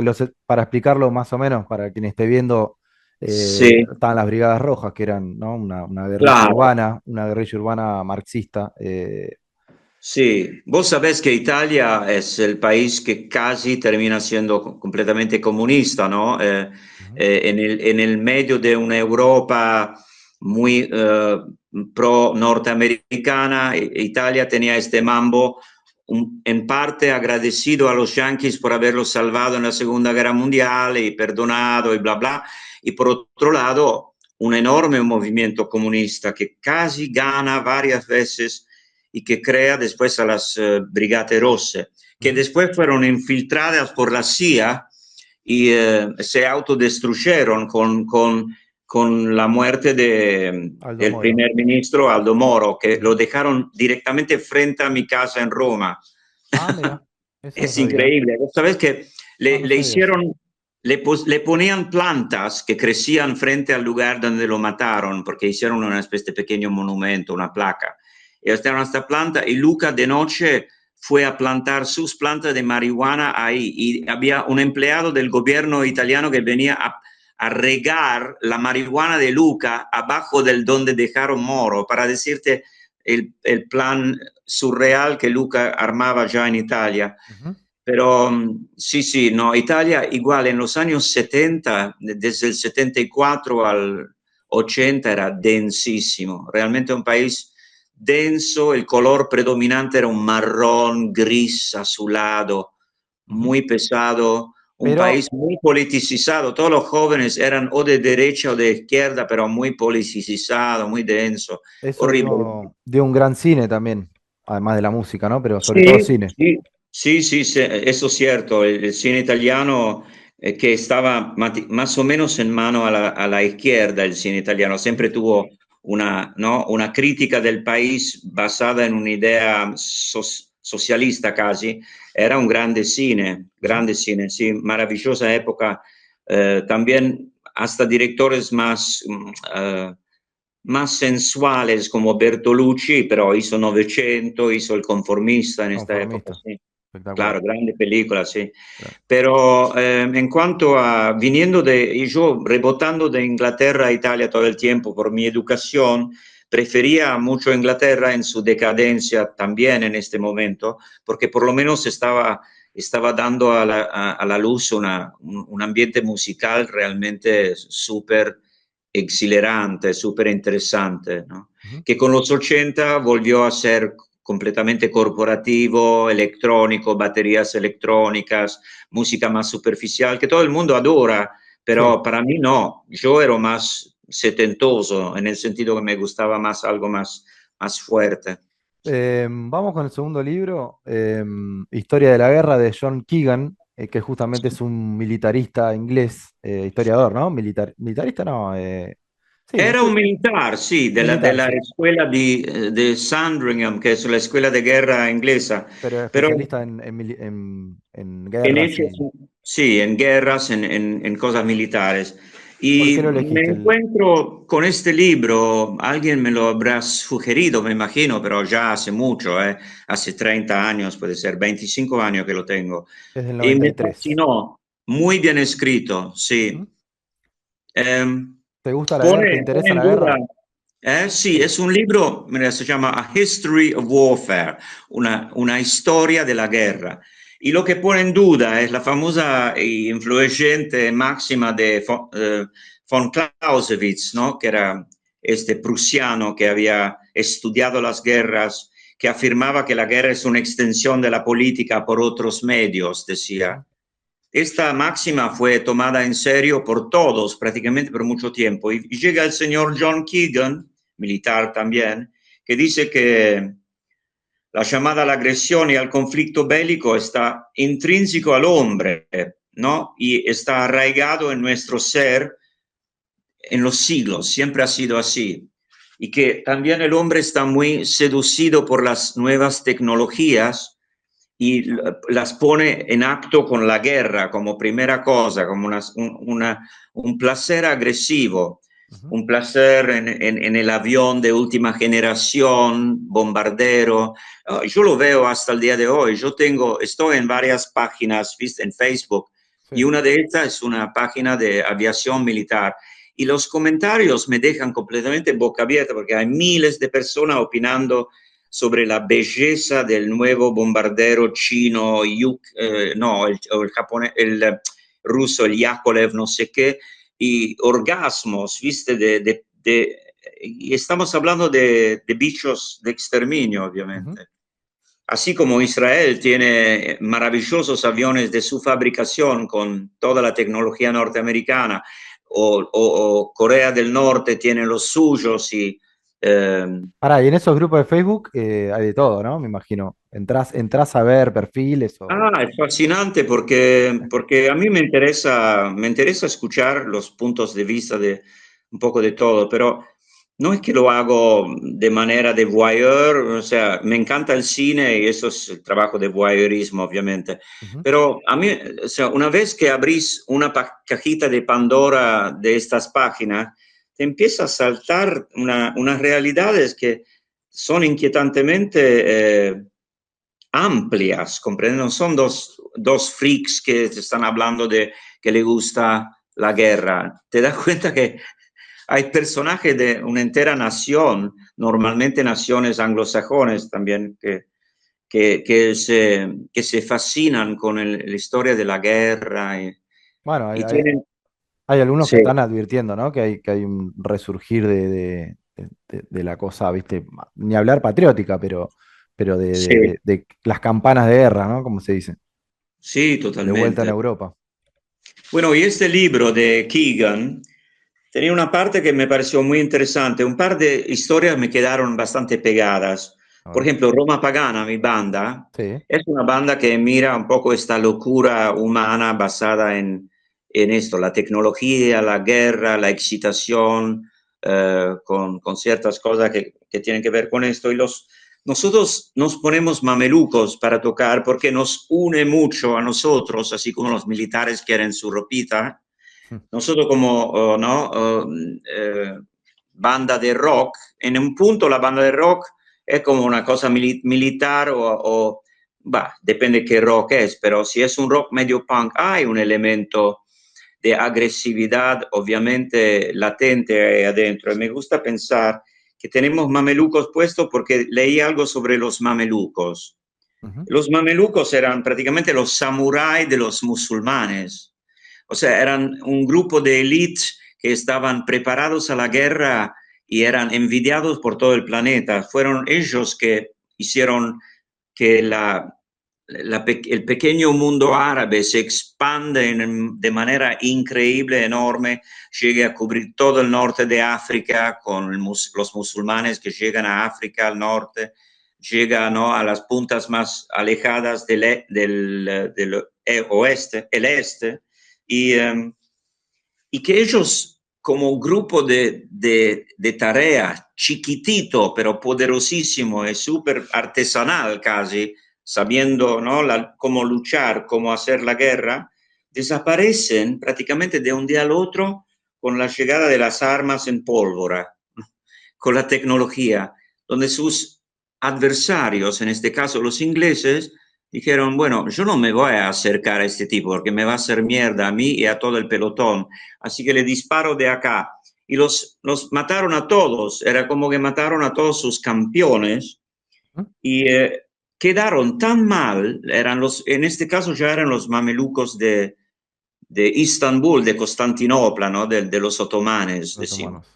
Para explicarlo más o menos, para quien esté viendo, Sí, Estaban las Brigadas Rojas, que eran, ¿no? claro. Una guerrilla urbana marxista. Sí, vos sabés que Italia es el país que casi termina siendo completamente comunista, ¿no? Ujú. En el medio de una Europa muy pro norteamericana, Italia tenía este mambo en parte agradecido a los yanquis por haberlos salvado en la Segunda Guerra Mundial y perdonado y bla bla, y por otro lado un enorme movimiento comunista que casi gana varias veces y que crea después a las Brigadas Rosse, que Ujú. después fueron infiltradas por la CIA y se autodestruyeron con la muerte Aldo del Moro. primer ministro Aldo Moro, que lo Ujú. dejaron directamente frente a mi casa en Roma. Ah, mira, eso no Es sabía. increíble. Sabes que Ah, no le sabía eso. hicieron, le ponían plantas que crecían frente al lugar donde lo mataron, porque hicieron una especie de pequeño monumento, una placa. Y estaban esta planta y Luca de noche fue a plantar sus plantas de marihuana ahí. Y había un empleado del gobierno italiano que venía a regar la marihuana de Luca abajo del donde dejaron Moro, para decirte el plan surreal que Luca armaba ya en Italia. Ujú. Pero sí, sí, no, Italia igual en los años 70, desde el 74 al 80 era densísimo, realmente un país denso, el color predominante era un marrón, gris, azulado, Ujú. muy pesado, un Pero país muy politicizado, todos los jóvenes eran o de derecha o de izquierda, pero muy politicizado, muy denso, eso horrible. dio un gran cine también, además de la música, ¿no? Pero sobre todo Sí, cine. sí, sí, sí, sí, eso es cierto. El cine italiano que estaba más o menos en mano a la izquierda, el cine italiano Ujú. siempre tuvo una, ¿no? Una crítica del país basada en una idea socialista casi. Era un Ujú. grande cine, sí, maravillosa época. También hasta directores más sensuales como Bertolucci, pero hizo Novecento, hizo El Conformista en esta época, Conformista. sí. Espectacular. Claro, grande película, sí. Claro. Pero en cuanto a viniendo y yo rebotando de Inglaterra a Italia todo el tiempo por mi educación, prefería mucho Inglaterra en su decadencia también en este momento, porque por lo menos estaba dando a la luz un ambiente musical realmente súper exhilarante, súper interesante, ¿no? Ujú. Que con los 80 volvió a ser completamente corporativo, electrónico, baterías electrónicas, música más superficial, que todo el mundo adora, Sí. pero para mí no, yo era más setentoso, en el sentido que me gustaba más algo más fuerte. Vamos con el segundo libro, Historia de la Guerra de John Keegan, que justamente es un militarista inglés, historiador, ¿no? Militarista no, sí, Era un militar, sí, militar, della sí, scuola di Sandringham, che è la scuola di guerra inglese, pero però especialista en en guerras hechos, y... sí, en guerras, en cosas militares. ¿Por Y qué lo me elegiste? encuentro con este libro, alguien me lo habrá sugerido, me imagino, pero ya hace mucho, hace 30 años, puede ser 25 años que lo tengo. Es del Y me 93. fascinó, muy bien escrito, Ujú. sí. ¿Te gusta la guerra? ¿Te Pone interesa en la duda, guerra? sí, Sí. es un libro, mira, se llama A History of Warfare, una historia de la guerra. Y lo que pone en duda es la famosa e influyente máxima de von Clausewitz, ¿no? Que era este prusiano que había estudiado las guerras, que afirmaba que la guerra es una extensión de la política por otros medios, decía. Ujú. Esta máxima fue tomada en serio por todos, prácticamente por mucho tiempo. Y llega el señor John Keegan, militar también, que dice que la llamada a la agresión y al conflicto bélico está intrínseco al hombre, ¿no? Y está arraigado en nuestro ser en los siglos, siempre ha sido así. Y que también el hombre está muy seducido por las nuevas tecnologías y las pone en acto con la guerra como primera cosa, como un placer agresivo, Ujú. un placer en el avión de última generación, bombardero. Yo lo veo hasta el día de hoy. Estoy en varias páginas, ¿viste? En Facebook, y Sí. una de estas es una página de aviación militar. y los comentarios me dejan completamente boca abierta porque hay miles de personas opinando sobre la belleza del nuevo bombardero chino, no, el japonés, el ruso, el Yakolev, no sé qué, y orgasmos, ¿viste? Y estamos hablando de bichos de exterminio, Ujú. obviamente. Así como Israel tiene maravillosos aviones de su fabricación con toda la tecnología norteamericana, o Corea del Norte tiene los suyos y Pará, y en esos grupos de Facebook hay de todo, ¿no? Me imagino. Entrás a ver perfiles o... es fascinante porque a mí me interesa escuchar los puntos de vista de un poco de todo, pero no es que lo hago de manera de voyeur, o sea, me encanta el cine y eso es el trabajo de voyeurismo, obviamente. Ujú. Pero a mí, o sea, una vez que abrís una cajita de Pandora de estas páginas, te empieza a saltar unas realidades que son inquietantemente amplias, ¿comprenden? No son dos freaks que están hablando de que le gusta la guerra. Te das cuenta que hay personajes de una entera nación, normalmente naciones anglosajones también, que se fascinan con la historia de la guerra Bueno, y tienen... hay algunos que Sí, están advirtiendo, ¿no? Que hay un resurgir de la cosa, ¿viste? Ni hablar patriótica, pero sí, de las campanas de guerra, ¿no? Como se dice, sí, de vuelta en totalmente. Europa. Bueno, y este libro de Keegan tenía una parte que me pareció muy interesante. Un par de historias me quedaron bastante pegadas. A Por ver. ejemplo, Roma Pagana, mi banda, Sí. es una banda que mira un poco esta locura humana basada en esto, la tecnología, la guerra, la excitación, con ciertas cosas que tienen que ver con esto. Nosotros nos ponemos mamelucos para tocar porque nos une mucho a nosotros, así como los militares quieren su ropita. Nosotros como ¿no? Banda de rock, en un punto la banda de rock es como una cosa militar bah, depende qué rock es, pero si es un rock medio punk hay un elemento de agresividad obviamente latente ahí adentro. Y me gusta pensar que tenemos mamelucos puestos porque leí algo sobre los mamelucos. Ujú. Los mamelucos eran prácticamente los samuráis de los musulmanes. O sea, eran un grupo de élite que estaban preparados a la guerra y eran envidiados por todo el planeta. Fueron ellos que hicieron que el pequeño mundo árabe se expande de manera increíble, enorme, llegue a cubrir todo el norte de África con los musulmanes que llegan a África al norte, llega, ¿no?, a las puntas más alejadas del oeste, el este, y, y que ellos como grupo de tarea chiquitito, pero poderosísimo y súper artesanal casi, sabiendo, ¿no?, cómo luchar, cómo hacer la guerra, desaparecen prácticamente de un día al otro con la llegada de las armas en pólvora, con la tecnología, donde sus adversarios, en este caso los ingleses, dijeron, bueno, yo no me voy a acercar a este tipo porque me va a hacer mierda a mí y a todo el pelotón, así que le disparo de acá. Y los mataron a todos, era como que mataron a todos sus campeones Ujú. y quedaron tan mal, en este caso ya eran los mamelucos de Istambul, de Constantinopla, ¿no? De los otomanes, Los decimos.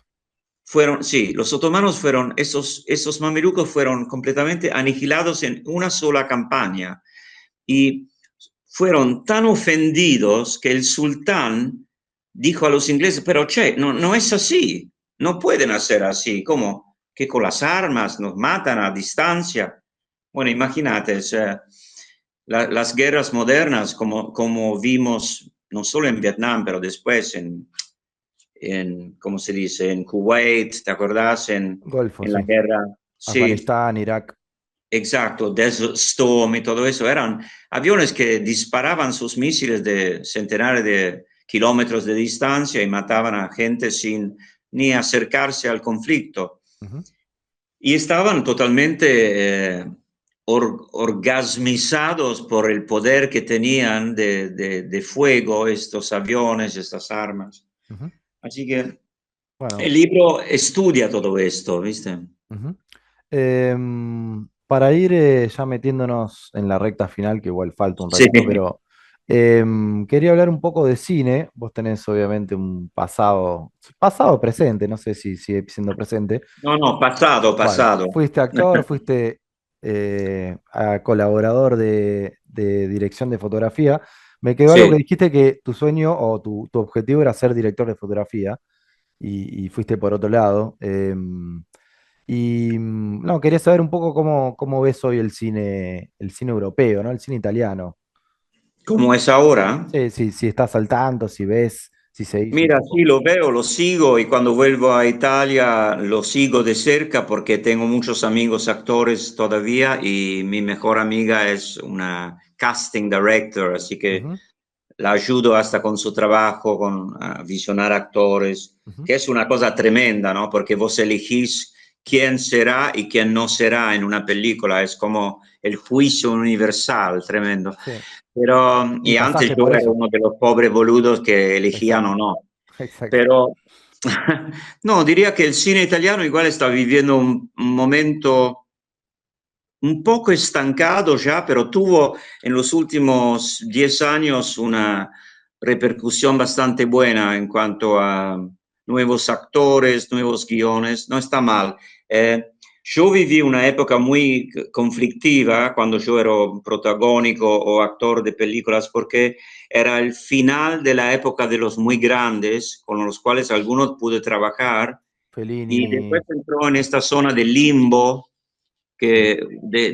humanos. Sí, los otomanos fueron, esos mamelucos fueron completamente aniquilados en una sola campaña y fueron tan ofendidos que el sultán dijo a los ingleses, pero che, no, no es así, no pueden hacer así, como que con las armas nos matan a distancia. Bueno, imagínate, o sea, las guerras modernas, como vimos no solo en Vietnam, pero después ¿cómo se dice? En Kuwait, ¿te acordás? Golfo, En la sí. guerra, sí, Afganistán, Irak. exacto, Desert Storm y todo eso, eran aviones que disparaban sus misiles de centenares de kilómetros de distancia y mataban a gente sin ni acercarse al conflicto. Ujú. Y estaban totalmente orgasmizados por el poder que tenían de fuego estos aviones, estas armas. Ujú. Así que el Bueno, libro estudia todo esto, ¿viste? ujú. Para ir ya metiéndonos en la recta final, que igual falta un Sí. ratito, pero quería hablar un poco de cine. Vos tenés obviamente un pasado presente, no sé si sigue siendo presente. No, no, pasado, Bueno, pasado. fuiste actor, fuiste colaborador de dirección de fotografía. Me quedó algo que Sí. dijiste que tu sueño o tu objetivo era ser director de fotografía y fuiste por otro lado. No, quería saber un poco cómo ves hoy el cine europeo, ¿no? El cine italiano. ¿Cómo es ahora? Si estás al tanto, si ves, si seguís un Mira, sí, poco. lo veo, lo sigo y cuando vuelvo a Italia lo sigo de cerca porque tengo muchos amigos actores todavía y mi mejor amiga es una casting director, así que Ujú, la ayudo hasta con su trabajo, con visionar actores, ujú. que es una cosa tremenda, ¿no? Porque vos elegís quién será y quién no será en una película, es como el juicio universal, tremendo. Sí, Pero, mi y antes pasaje yo por era eso. uno de los pobres boludos que elegían o Exacto, no. exacto. Pero, no, diría que el cine italiano igual está viviendo un momento un poco estancado ya, pero tuvo en los últimos 10 años una repercusión bastante buena en cuanto a nuevos actores, nuevos guiones, no está mal. Yo viví una época muy conflictiva cuando yo era protagónico o actor de películas porque era el final de la época de los muy grandes, con los cuales algunos pude trabajar, y después Fellini, entró en esta zona de limbo sí.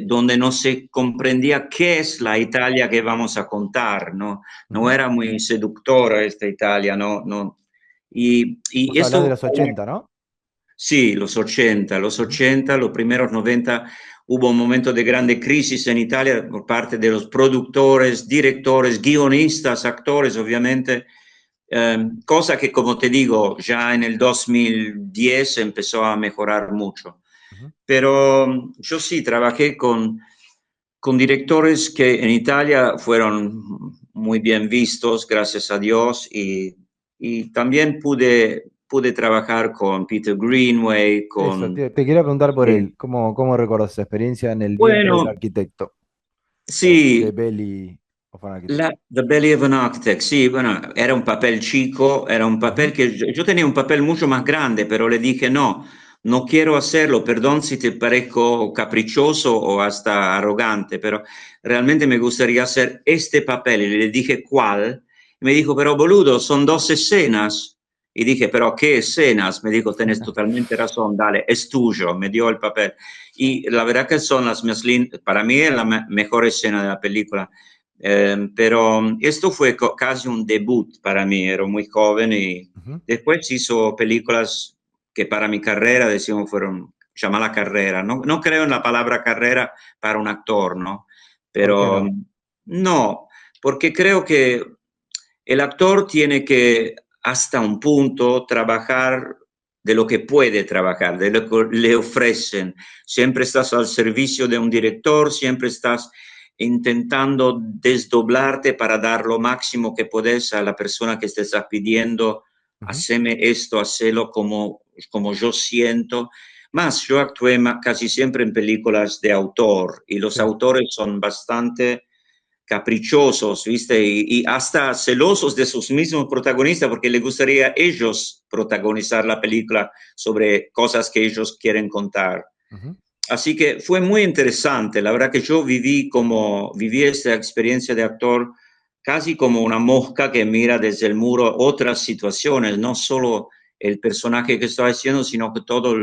donde no se comprendía qué es la Italia que vamos a contar, ¿no? No Ujú. era muy seductora esta Italia, ¿no? No. Y Vos hablás de esto, los 80, ¿no? sí, los Ujú. 80, los primeros 90, hubo un momento de grande crisis en Italia por parte de los productores, directores, guionistas, actores, obviamente, cosa que, como te digo, ya en el 2010 empezó a mejorar mucho. Ujú. Pero yo sí trabajé con directores que en Italia fueron muy bien vistos, gracias a Dios, y también pude trabajar con Peter Greenway, Eso, con... te quería preguntar por Sí. él. ¿Cómo recuerdas esa experiencia en el vientre del Bueno, arquitecto? O The sí, Belly of an Architect. The Belly of an Architect, sí, bueno, era un papel chico, era un papel Ujú. que yo tenía un papel mucho más grande, pero le dije no, no quiero hacerlo, perdón si te parezco caprichoso o hasta arrogante, pero realmente me gustaría hacer este papel. Y le dije cuál, y me dijo, pero boludo, son dos escenas. Y dije, pero ¿qué escenas? Me dijo, tenés totalmente razón, dale, es tuyo, me dio el papel. Y la verdad que son las más lindas, para mí es la mejor escena de la película. Pero esto fue casi un debut para mí, era muy joven y Ujú. después hizo películas que para mi carrera, decimos, fueron, llama la carrera. No, no creo en la palabra carrera para un actor, ¿no? ¿Por qué Pero no? no, porque creo que el actor tiene que hasta un punto trabajar de lo que puede trabajar, de lo que le ofrecen. Siempre estás al servicio de un director, siempre estás intentando desdoblarte para dar lo máximo que puedes a la persona que te está pidiendo, Ujú. haceme esto, hacelo como yo siento. Más, yo actué casi siempre en películas de autor y los Sí. autores son bastante caprichosos, ¿viste? Y hasta celosos de sus mismos protagonistas porque les gustaría a ellos protagonizar la película sobre cosas que ellos quieren contar. Ujú. Así que fue muy interesante. La verdad que yo viví esta experiencia de actor casi como una mosca que mira desde el muro otras situaciones, no solo el personaje que estaba haciendo, sino que todo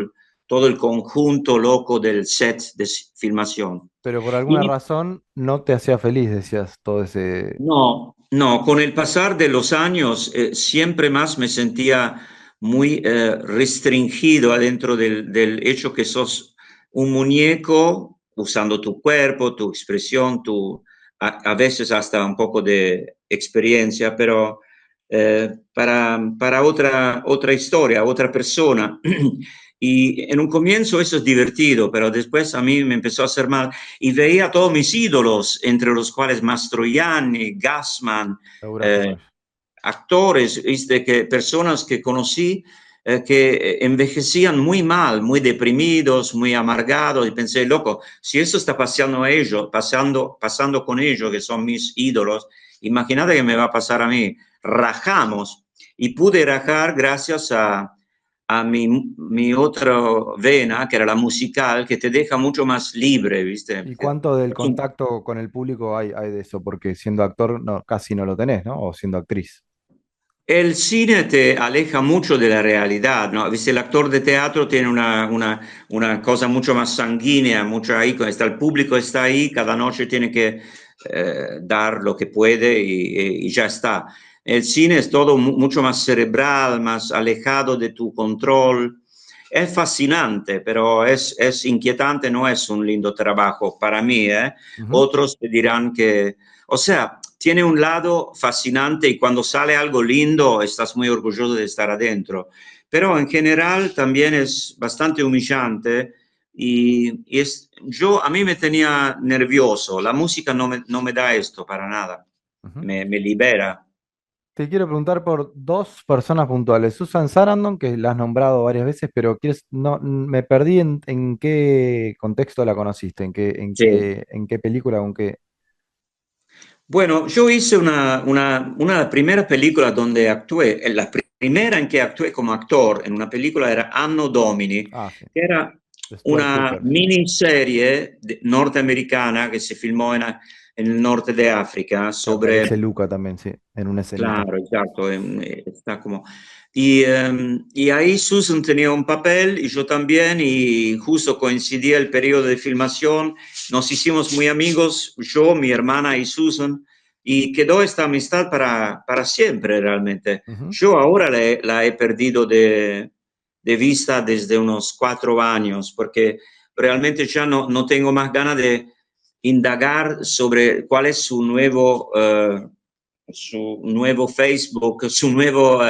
el conjunto loco del set de filmación. Pero por alguna Y razón no te hacía feliz, decías, todo ese... no, no, con el pasar de los años siempre más me sentía muy restringido adentro del hecho que sos un muñeco usando tu cuerpo, tu expresión, a veces hasta un poco de experiencia, pero para otra historia, otra persona. Y en un comienzo eso es divertido, pero después a mí me empezó a hacer mal y veía a todos mis ídolos, entre los cuales Mastroianni, Gassman, Laburaste con eh, ellos. actores, ¿viste? Personas que conocí, que envejecían muy mal, muy deprimidos, muy amargados, y pensé, loco, si eso está pasando a ellos, pasando con ellos, que son mis ídolos, imagínate que me va a pasar a mí. Rajamos, y pude rajar gracias a mi otra vena, que era la musical, que te deja mucho más libre, ¿viste? ¿Y cuánto del Es un- contacto con el público hay de eso? Porque siendo actor no, casi no lo tenés, ¿no? O siendo actriz. El cine te aleja mucho de la realidad, ¿no? Viste, el actor de teatro tiene una cosa mucho más sanguínea, mucho ahí, cuando está el público está ahí, cada noche tiene que dar lo que puede y ya está. El cine es todo mucho más cerebral, más alejado de tu control. Es fascinante, pero es inquietante, no es un lindo trabajo para mí, ¿eh? Ujú. Otros te dirán que, o sea, tiene un lado fascinante y cuando sale algo lindo estás muy orgulloso de estar adentro, pero en general también es bastante humillante yo a mí me tenía nervioso, la música no me da esto para nada, Ujú. me libera. Te quiero preguntar por dos personas puntuales. Susan Sarandon, que la has nombrado varias veces, pero no, me perdí en qué contexto la conociste, Sí. en qué película, con qué. Bueno, yo hice una de las primeras películas donde actué, la primera en que actué como actor en una película era Anno Domini, Ah, sí. que era De Stuart una Cooper, sí. miniserie norteamericana que se filmó en el norte de África Que sobre. aparece Luca también, sí, en una escenita. Claro, exacto, está como. Y ahí Susan tenía un papel y yo también, y justo coincidía el periodo de filmación, nos hicimos muy amigos, yo, mi hermana y Susan, y quedó esta amistad para siempre realmente. Ujú. Yo ahora la he perdido de vista desde unos 4 años, porque realmente ya no tengo más ganas de indagar sobre cuál es su nuevo Facebook, su nuevo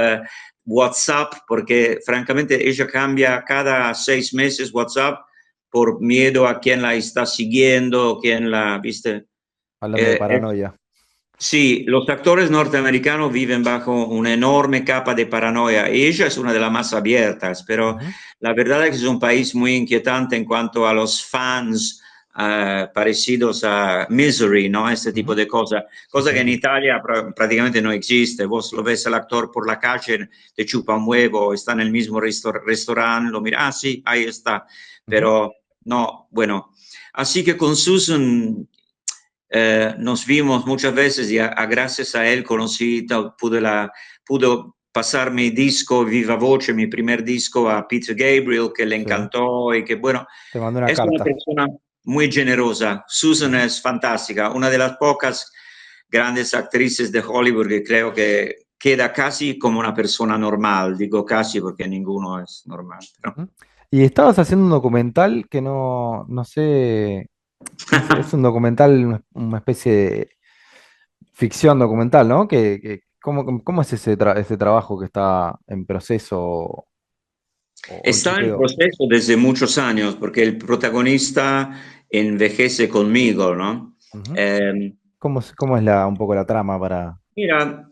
WhatsApp, porque francamente ella cambia cada 6 meses WhatsApp por miedo a quién la está siguiendo, quién la, viste. Hablando de Eh, paranoia. sí, los actores norteamericanos viven bajo una enorme capa de paranoia y ella es una de las más abiertas, pero Ujú. la verdad es que es un país muy inquietante en cuanto a los fans parecidos a Misery, ¿no? Este tipo Ujú. de cosas, Sí, cosa sí, que en sí. Italia prácticamente no existe. Vos lo ves al actor por la calle, te chupa un huevo, está en el mismo restaurante, lo mira, ah, sí, ahí está, Ujú. pero no, bueno. Así que con Susan nos vimos muchas veces y gracias a él conocí, pudo pasar mi disco Viva Voce, mi primer disco a Peter Gabriel, que le Sí. encantó y que bueno, Te mandé una es una carta. persona muy generosa. Susan Ujú. es fantástica, una de las pocas grandes actrices de Hollywood que creo que queda casi como una persona normal, digo casi porque ninguno es normal. Pero. Ujú. Y estabas haciendo un documental que no sé, no sé, es un documental, una especie de ficción documental, ¿no? ¿Cómo es ese trabajo que está en proceso o en qué Está en quedó? proceso desde muchos años porque el protagonista envejece conmigo, ¿no? Ujú. Eh, ¿Cómo es un poco la trama para... Mira,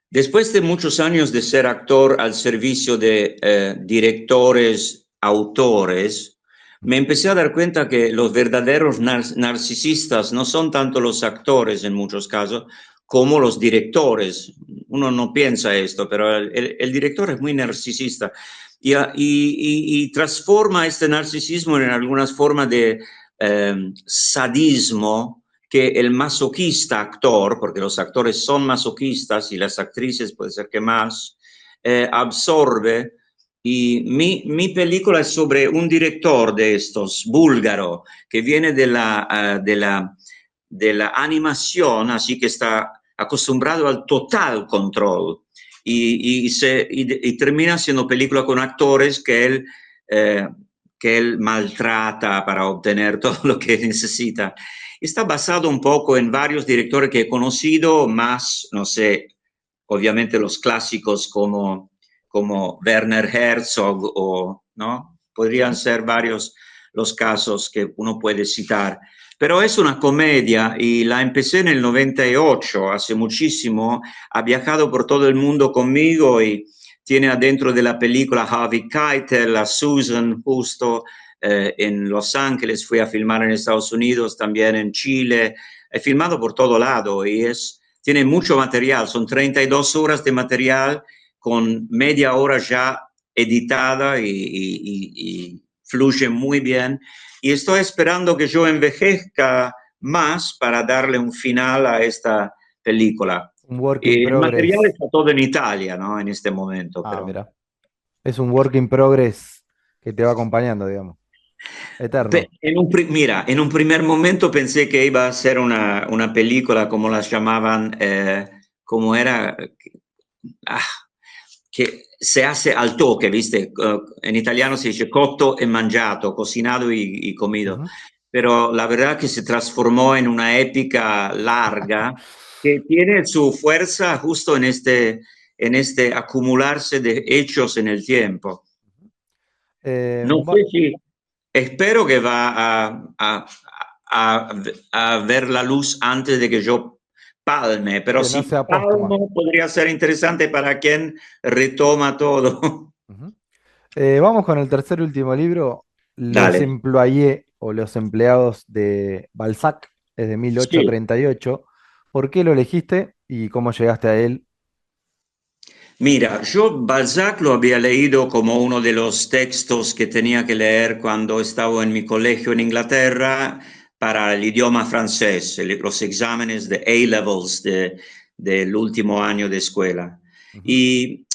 después de muchos años de ser actor al servicio de directores, autores, me empecé a dar cuenta que los verdaderos narcisistas no son tanto los actores en muchos casos como los directores. Uno no piensa esto, pero el director es muy narcisista y transforma este narcisismo en algunas formas de sadismo que el masoquista actor, porque los actores son masoquistas y las actrices puede ser que más, absorbe. Y mi película es sobre un director de estos, búlgaro, que viene de la animación, así que está acostumbrado al total control. Y termina haciendo película con actores eh, que él maltrata para obtener todo lo que necesita. Está basado un poco en varios directores que he conocido, más, no sé, obviamente los clásicos como Werner Herzog o, ¿no? Podrían ser varios los casos que uno puede citar. Pero es una comedia y la empecé en el 98, hace muchísimo, ha viajado por todo el mundo conmigo y tiene adentro de la película Harvey Keitel, a Susan justo en Los Ángeles, fui a filmar en Estados Unidos, también en Chile, he filmado por todo lado y tiene mucho material, son 32 horas de material con media hora ya editada y fluye muy bien. Y estoy esperando que yo envejezca más para darle un final a esta película. Un work in Y el material progress. está todo en Italia, ¿no? En este momento, Ah, pero... mira. Es un work in progress que te va acompañando, digamos. Eterno. Mira, en un primer momento pensé que iba a ser una película como las llamaban, como era, ah, che se hace al toque, ¿viste? En italiano se dice cotto e mangiato, cocinado y comido. Ujú. Pero la verdad que se transformó en una épica larga que tiene su fuerza justo en este acumularse de hechos en el tiempo. Eh, No va- sé si, espero que va a, a ver la luz antes de que yo palme, pero que no si sea póstuma. palmo podría ser interesante para quien retoma todo. Ujú. Vamos con el tercer y último libro, Les Dale. Employés o Los Empleados de Balzac, es de Sí. 1838. ¿Por qué lo elegiste y cómo llegaste a él? Mira, yo Balzac lo había leído como uno de los textos que tenía que leer cuando estaba en mi colegio en Inglaterra para el idioma francés, los exámenes de A-levels del último año de escuela. Ujú. Y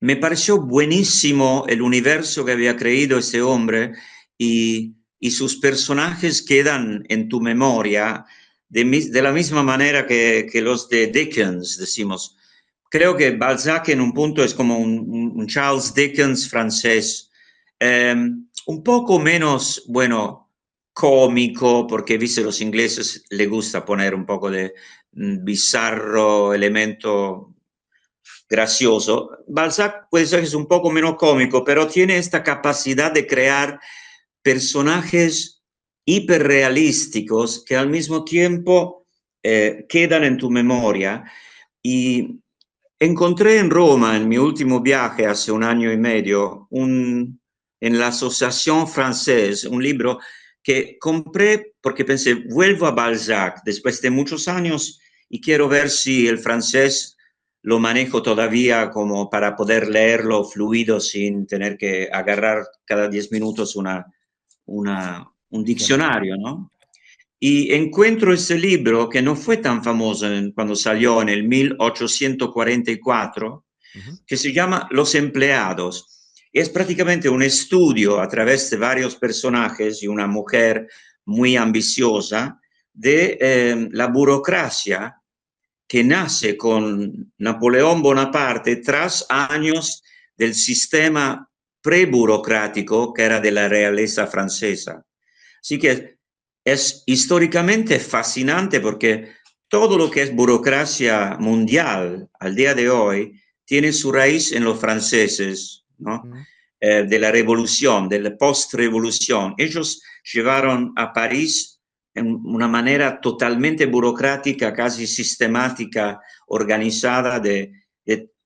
me pareció buenísimo el universo que había creído ese hombre y sus personajes quedan en tu memoria de la misma manera que los de Dickens, decimos. Creo que Balzac en un punto es como un Charles Dickens francés, un poco menos, bueno, cómico, porque viste los ingleses le gusta poner un poco de bizarro elemento gracioso. Balzac puede ser que es un poco menos cómico, pero tiene esta capacidad de crear personajes hiperrealísticos que al mismo tiempo quedan en tu memoria y encontré en Roma, en mi último viaje hace un año y medio, en la Asociación Francesa, un libro que compré porque pensé, vuelvo a Balzac después de muchos años y quiero ver si el francés lo manejo todavía como para poder leerlo fluido sin tener que agarrar cada 10 minutos un Diccionario. diccionario, ¿no? Y encuentro ese libro que no fue tan famoso cuando salió en el 1844, Ujú. que se llama Los Empleados. Es prácticamente un estudio a través de varios personajes y una mujer muy ambiciosa de la burocracia que nace con Napoleón Bonaparte tras años del sistema preburocrático que era de la realeza francesa. Así que es históricamente fascinante porque todo lo que es burocracia mundial al día de hoy tiene su raíz en los franceses, ¿no? Ujú. De la revolución, de la post-revolución. Ellos llevaron a París en una manera totalmente burocrática, casi sistemática, organizada de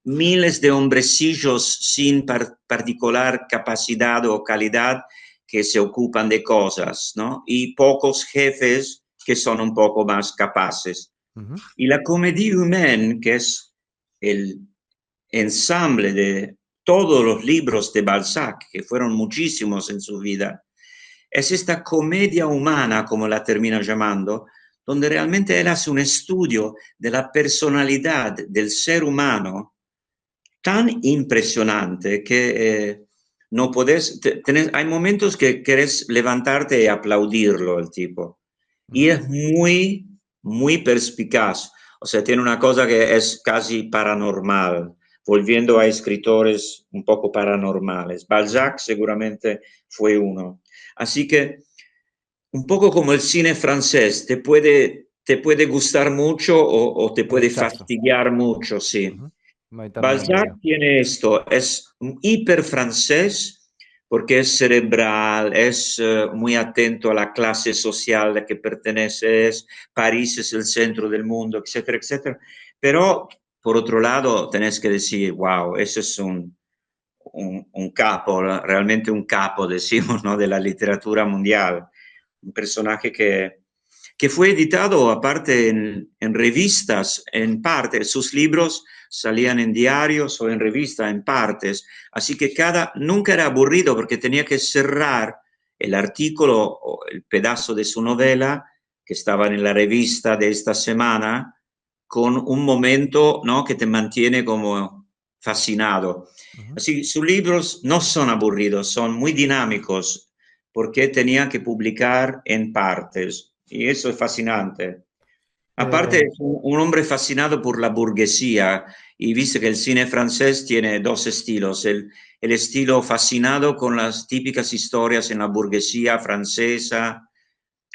miles de hombrecillos sin particular capacidad o calidad que se ocupan de cosas, ¿no? Y pocos jefes que son un poco más capaces. Ujú. Y la comédie humaine, que es el ensamble de todos los libros de Balzac, que fueron muchísimos en su vida, es esta comedia humana, como la termina llamando, donde realmente él hace un estudio de la personalidad del ser humano tan impresionante que no podés, hay momentos que querés levantarte y aplaudirlo el tipo. Y Ujú. es muy, muy perspicaz. O sea, tiene una cosa que es casi paranormal, volviendo a escritores un poco paranormales. Ujú. Balzac seguramente fue uno. Así que un poco como el cine francés, te puede gustar mucho o te O puede rechazo. fastidiar mucho, sí. Ujú. No hay término Balzac medio. tiene esto, es hiper francés porque es cerebral, es muy atento a la clase social a la que pertenece, París es el centro del mundo, etcétera, etcétera. Pero por otro lado tenés que decir, wow, ese es un capo, realmente un capo, decimos, ¿no? De la literatura mundial. Un personaje que fue editado aparte en revistas, en parte. Sus libros salían en diarios o en revistas, en partes. Así que nunca era aburrido porque tenía que cerrar el artículo o el pedazo de su novela que estaba en la revista de esta semana con un momento, ¿no? Que te mantiene como fascinado. Ujú. Así, sus libros no son aburridos, son muy dinámicos porque tenía que publicar en partes y eso es fascinante. Aparte, Eh, es un hombre fascinado por la burguesía y viste que el cine francés tiene dos estilos, el estilo fascinado con las típicas historias en la burguesía francesa,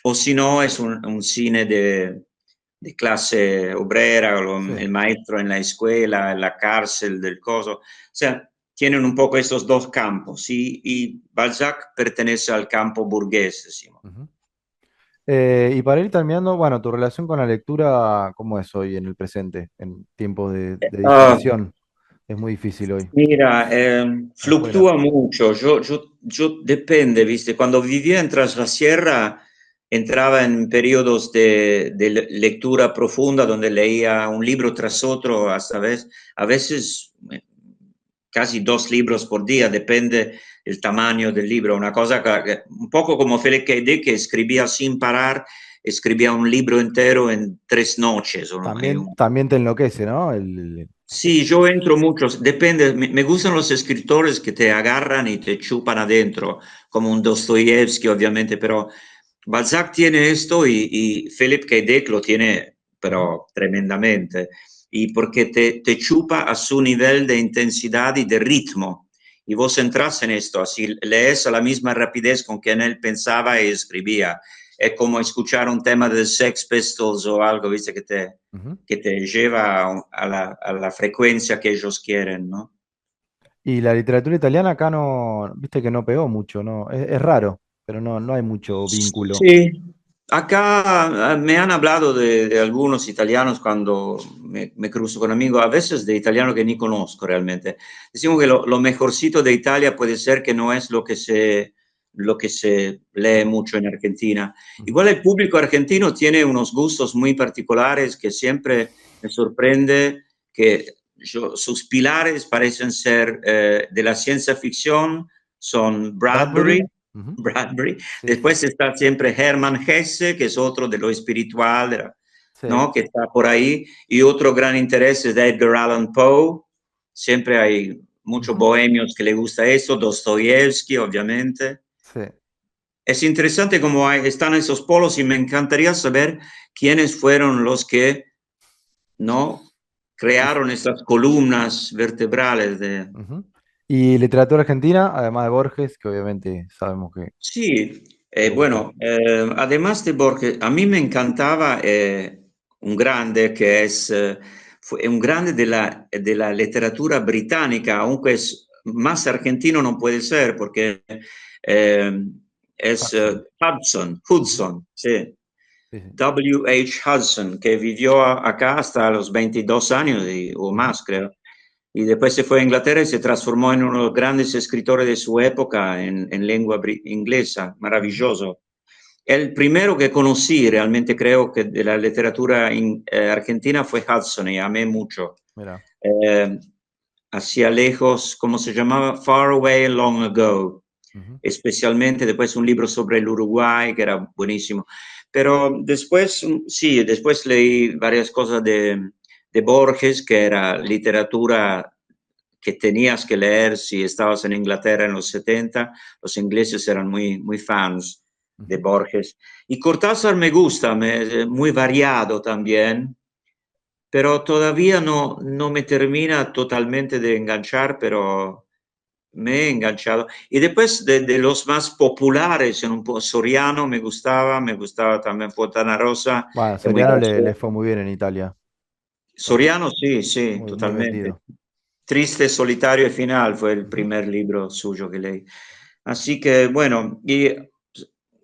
o si no es un cine de clase obrera, sí. el maestro en la escuela, en la cárcel, del coso. O sea, tienen un poco esos dos campos y Balzac pertenece al campo burgués, decimos. Ujú. Y para ir terminando, bueno, tu relación con la lectura, ¿cómo es hoy en el presente, en tiempos de Ah, dispersión? Es muy difícil hoy. mira, No se puede leer. fluctúa mucho. Yo depende, ¿viste? Cuando vivía en Tras la Sierra, entraba en periodos de lectura profunda donde leía un libro tras otro, a veces casi dos libros por día, depende el tamaño del libro. Una cosa un poco como Philip K. Dick, que escribía sin parar, escribía un libro entero en 3 noches. ¿O no? También te enloquece, ¿no? Sí, yo entro mucho, depende, me gustan los escritores que te agarran y te chupan adentro, como un Dostoyevsky, obviamente, pero Balzac tiene esto y Philip K. Dick lo tiene, Ujú. pero tremendamente, y porque te chupa a su nivel de intensidad y de ritmo, y vos entras en esto, así lees a la misma rapidez con que él pensaba y escribía. Es como escuchar un tema de Sex Pistols o algo, ¿viste? Ujú. Que te lleva a la frecuencia que ellos quieren, ¿no? Y la literatura italiana acá no, viste que no pegó mucho, ¿no? Es raro, pero no, no hay mucho vínculo. Sí, acá me han hablado de algunos italianos cuando me cruzo con amigos, a veces de italiano que ni conozco realmente. Decimos que lo mejorcito de Italia puede ser que no es lo que se lee mucho en Argentina. Ujú. Igual el público argentino tiene unos gustos muy particulares que siempre me sorprende que sus pilares parecen ser de la ciencia ficción, son Bradbury. Bradbury, Ujú. Bradbury. Sí, sí, Después está siempre Hermann Hesse, que es otro de lo espiritual, sí. ¿no? Que está por ahí. Y otro gran interés es Edgar Allan Poe. Siempre hay muchos Ujú. bohemios que le gusta eso, Dostoyevsky, obviamente. Sí. Es interesante cómo están esos polos y me encantaría saber quiénes fueron los que, ¿no? Dis- Crearon estas columnas vertebrales de, Ujú. Y literatura argentina, además de Borges, que obviamente sabemos sí, que te gusta. bueno, además de Borges, a mí me encantaba un grande que fue un grande de la literatura británica, aunque es más argentino no puede ser, porque eh, es Hudson. Ujú. Hudson, sí, Sí, sí. W. H. Hudson, que vivió acá hasta los 22 años o Ujú. más, creo. Y después se fue a Inglaterra y se transformó en uno de los grandes escritores de su época en lengua inglesa, Ujú. maravilloso. El primero que conocí realmente creo que de la literatura argentina fue Hudson y amé mucho. Mira. Eh, Hacia lejos, ¿cómo se llamaba? Far Away Long Ago, Ujú. especialmente después un libro sobre el Uruguay que era buenísimo. Pero después, sí, después leí varias cosas de Borges, que era literatura que tenías que leer si estabas en Inglaterra en los 70. Los ingleses eran muy fans de Ujú. Borges. Y Cortázar me gusta, muy variado también, pero todavía no me termina totalmente de enganchar, pero me he enganchado. Y después de los más populares, en un po' Soriano me gustaba también Fontana Rosa, Bueno, es muy Soriano le gracioso. fue muy bien en Italia. También. Soriano, sí, sí, Muy, muy totalmente. vendido. Triste, solitario y final fue el Ujú. primer libro suyo que leí. Así que bueno, y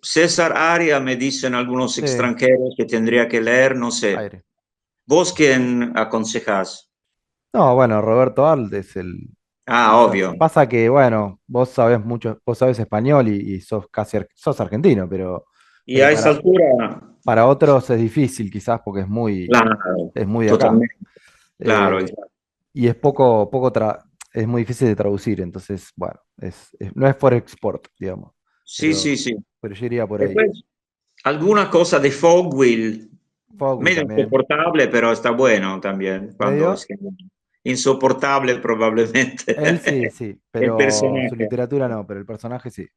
César Aria me dicen algunos Sí, extranjeros que tendría que leer, no sé. aire. ¿Vos quién aconsejás? No, bueno, Roberto Arlt es el. Ah, Quizás. obvio. Pasa que, bueno, vos sabés mucho, vos sabés español y sos casi sos argentino, Y pero a esa altura, para otros es difícil, quizás, porque claro, es muy de acá. totalmente, claro, Eh, y es es muy difícil de traducir, entonces, bueno, no es for export, digamos, sí, sí, sí. pero yo iría por ahí. Después, alguna cosa de Fogwill, Fogwill medio también. insoportable, pero está bueno también, cuando ¿Medio? es que insoportable probablemente Él sí, sí, el pero su personaje. literatura no, pero el personaje sí.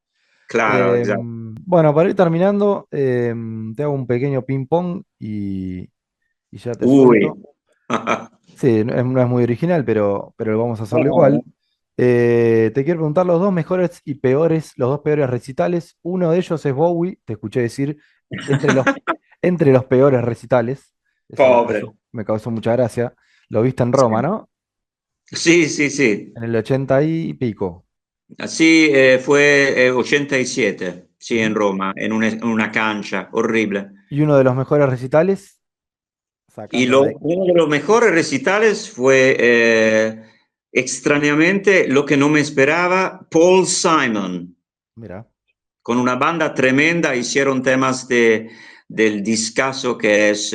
Claro, exacto. Bueno, para ir terminando, te hago un pequeño ping-pong y ya te Uy. suelto. Sí, no es muy original, pero vamos a No, hacerlo no, igual. Te quiero preguntar los dos mejores y peores, los dos peores recitales. Uno de ellos es Bowie, te escuché decir, entre los, entre los peores recitales. Eso pobre. me causó mucha gracia. Lo viste en Roma, Sí, ¿no? sí, sí, sí. En el 80 y pico. Así fue 87, sí, en Ujú. Roma, en una cancha horrible. Y uno de los mejores recitales, Y sacando de. uno de los mejores recitales fue, extrañamente, lo que no me esperaba, Paul Simon. Mira. Con una banda tremenda hicieron temas del discazo que es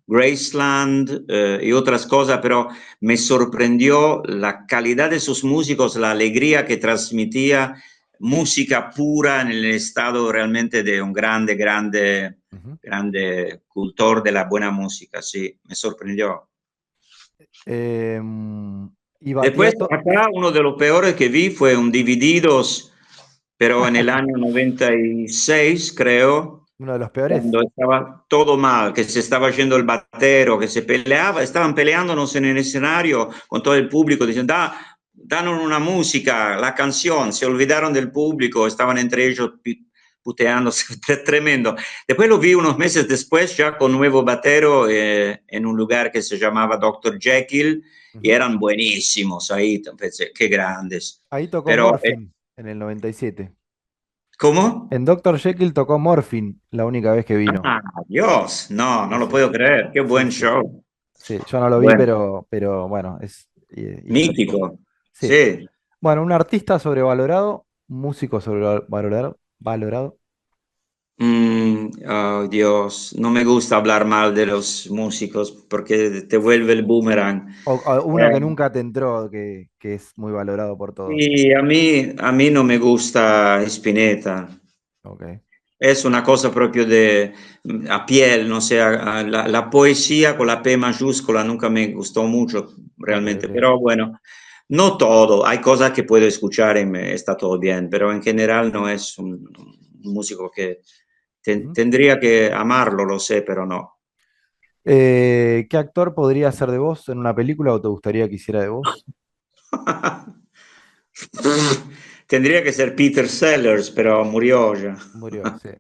Graceland y otras cosas, pero me sorprendió la calidad de sus músicos, la alegría que transmitía, música pura en el estado realmente de un grande, grande, Ujú. grande cultor de la buena música, sí, me sorprendió. Y Después, Battiato, acá, uno de los peores que vi fue un Divididos, pero en el año 96, creo, uno de los peores. cuando estaba todo mal, que se estaba yendo el batero, que se peleaba, estaban peleándonos en el escenario con todo el público, diciendo, danos una música, la canción, se olvidaron del público, estaban entre ellos puteándose, tremendo. Después lo vi unos meses después, ya con nuevo batero, en un lugar que se llamaba Dr. Jekyll, y Ujú. eran buenísimos ahí, pensé, qué grandes. Ahí tocó Pero, Morphine en el 97. ¿cómo? En Doctor Jekyll tocó Morphine la única vez que vino. Ah, Dios, no, Sí, no lo sí, puedo creer, qué sí, buen sí. show. Sí, yo no lo vi, Bueno, pero bueno, es histórico. mítico, Sí. sí. Bueno, un artista sobrevalorado, un músico valorado. Oh, Dios, no me gusta hablar mal de los músicos porque te vuelve el boomerang. O uno que Eh, nunca te entró, que es muy valorado por todos. y a mí no me gusta Spinetta. Ok, Es una cosa proprio de a piel, no sé, la poesía con la P mayúscula nunca me gustó mucho ok, realmente, ok. pero bueno, no todo, hay cosas que puedo escuchar y está todo bien, pero en general no es un músico que Ujú. tendría que amarlo, lo sé, pero no. ¿Qué actor podría ser de vos en una película o te gustaría que hiciera de vos? Tendría que ser Peter Sellers, pero murió ya. Murió, sí.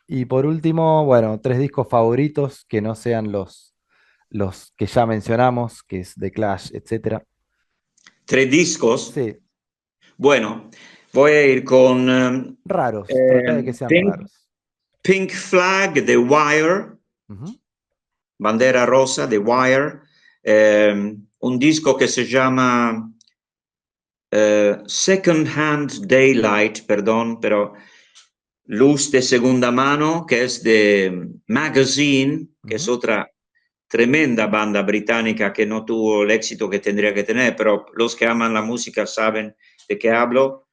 Y por último, bueno, tres discos favoritos que no sean los que ya mencionamos, que es The Clash, etcétera. Tres discos. Sí, Bueno, voy a ir con raros, trata de que sean Pink, raros. Pink Flag, The Wire, Ujú, Bandera Rosa, The Wire, un disco que se llama Second Hand Daylight, perdón, pero Luz de Segunda Mano, que es de Magazine, que es ujú. otra tremenda banda británica que no tuvo el éxito que tendría que tener, pero los que aman la música saben de qué hablo.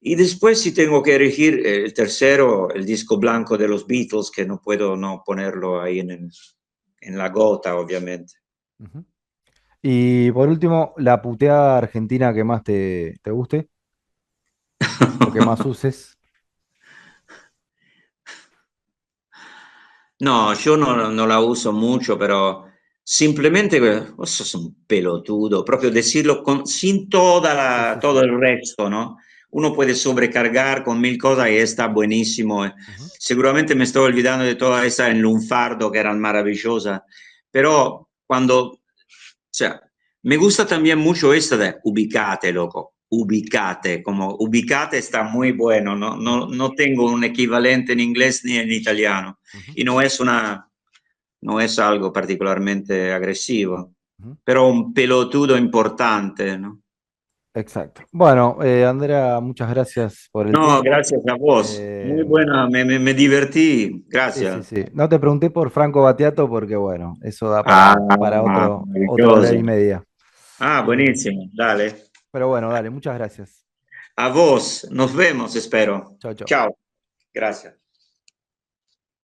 Y después, si tengo que elegir el tercero, el disco blanco de los Beatles, que no puedo no ponerlo ahí en la gota, obviamente. Ujú. Y por último, la puteada argentina que más te guste o que más uses. No, yo no la uso mucho, pero simplemente vos sos un pelotudo, proprio decirlo sin Sí, sí, todo sí. el resto, ¿no? Uno puede sobrecargar con mil cosas y está buenísimo. Ujú. Seguramente me estoy olvidando de todas esas en Lunfardo que eran maravillosas, pero o sea, me gusta también mucho esta de ubicate, loco. Ubicate, como ubicate está muy bueno, no, no, Ujú, no tengo un equivalente en inglés ni en italiano. ujú. Y no es una. no es algo particularmente agresivo, Ujú. pero un pelotudo importante, ¿no? Exacto. Bueno, Andrea, muchas gracias por el No, tiempo. gracias a vos. Muy Eh, buena, me divertí. sí, sí, Gracias. sí. No te pregunté por Franco Battiato porque, bueno, eso da Ah, para otra hora y maravilloso. media. Ah, Eh, buenísimo. Dale. pero bueno, dale, muchas gracias. A vos. Nos vemos, espero. Chao, chao. Chao. Gracias.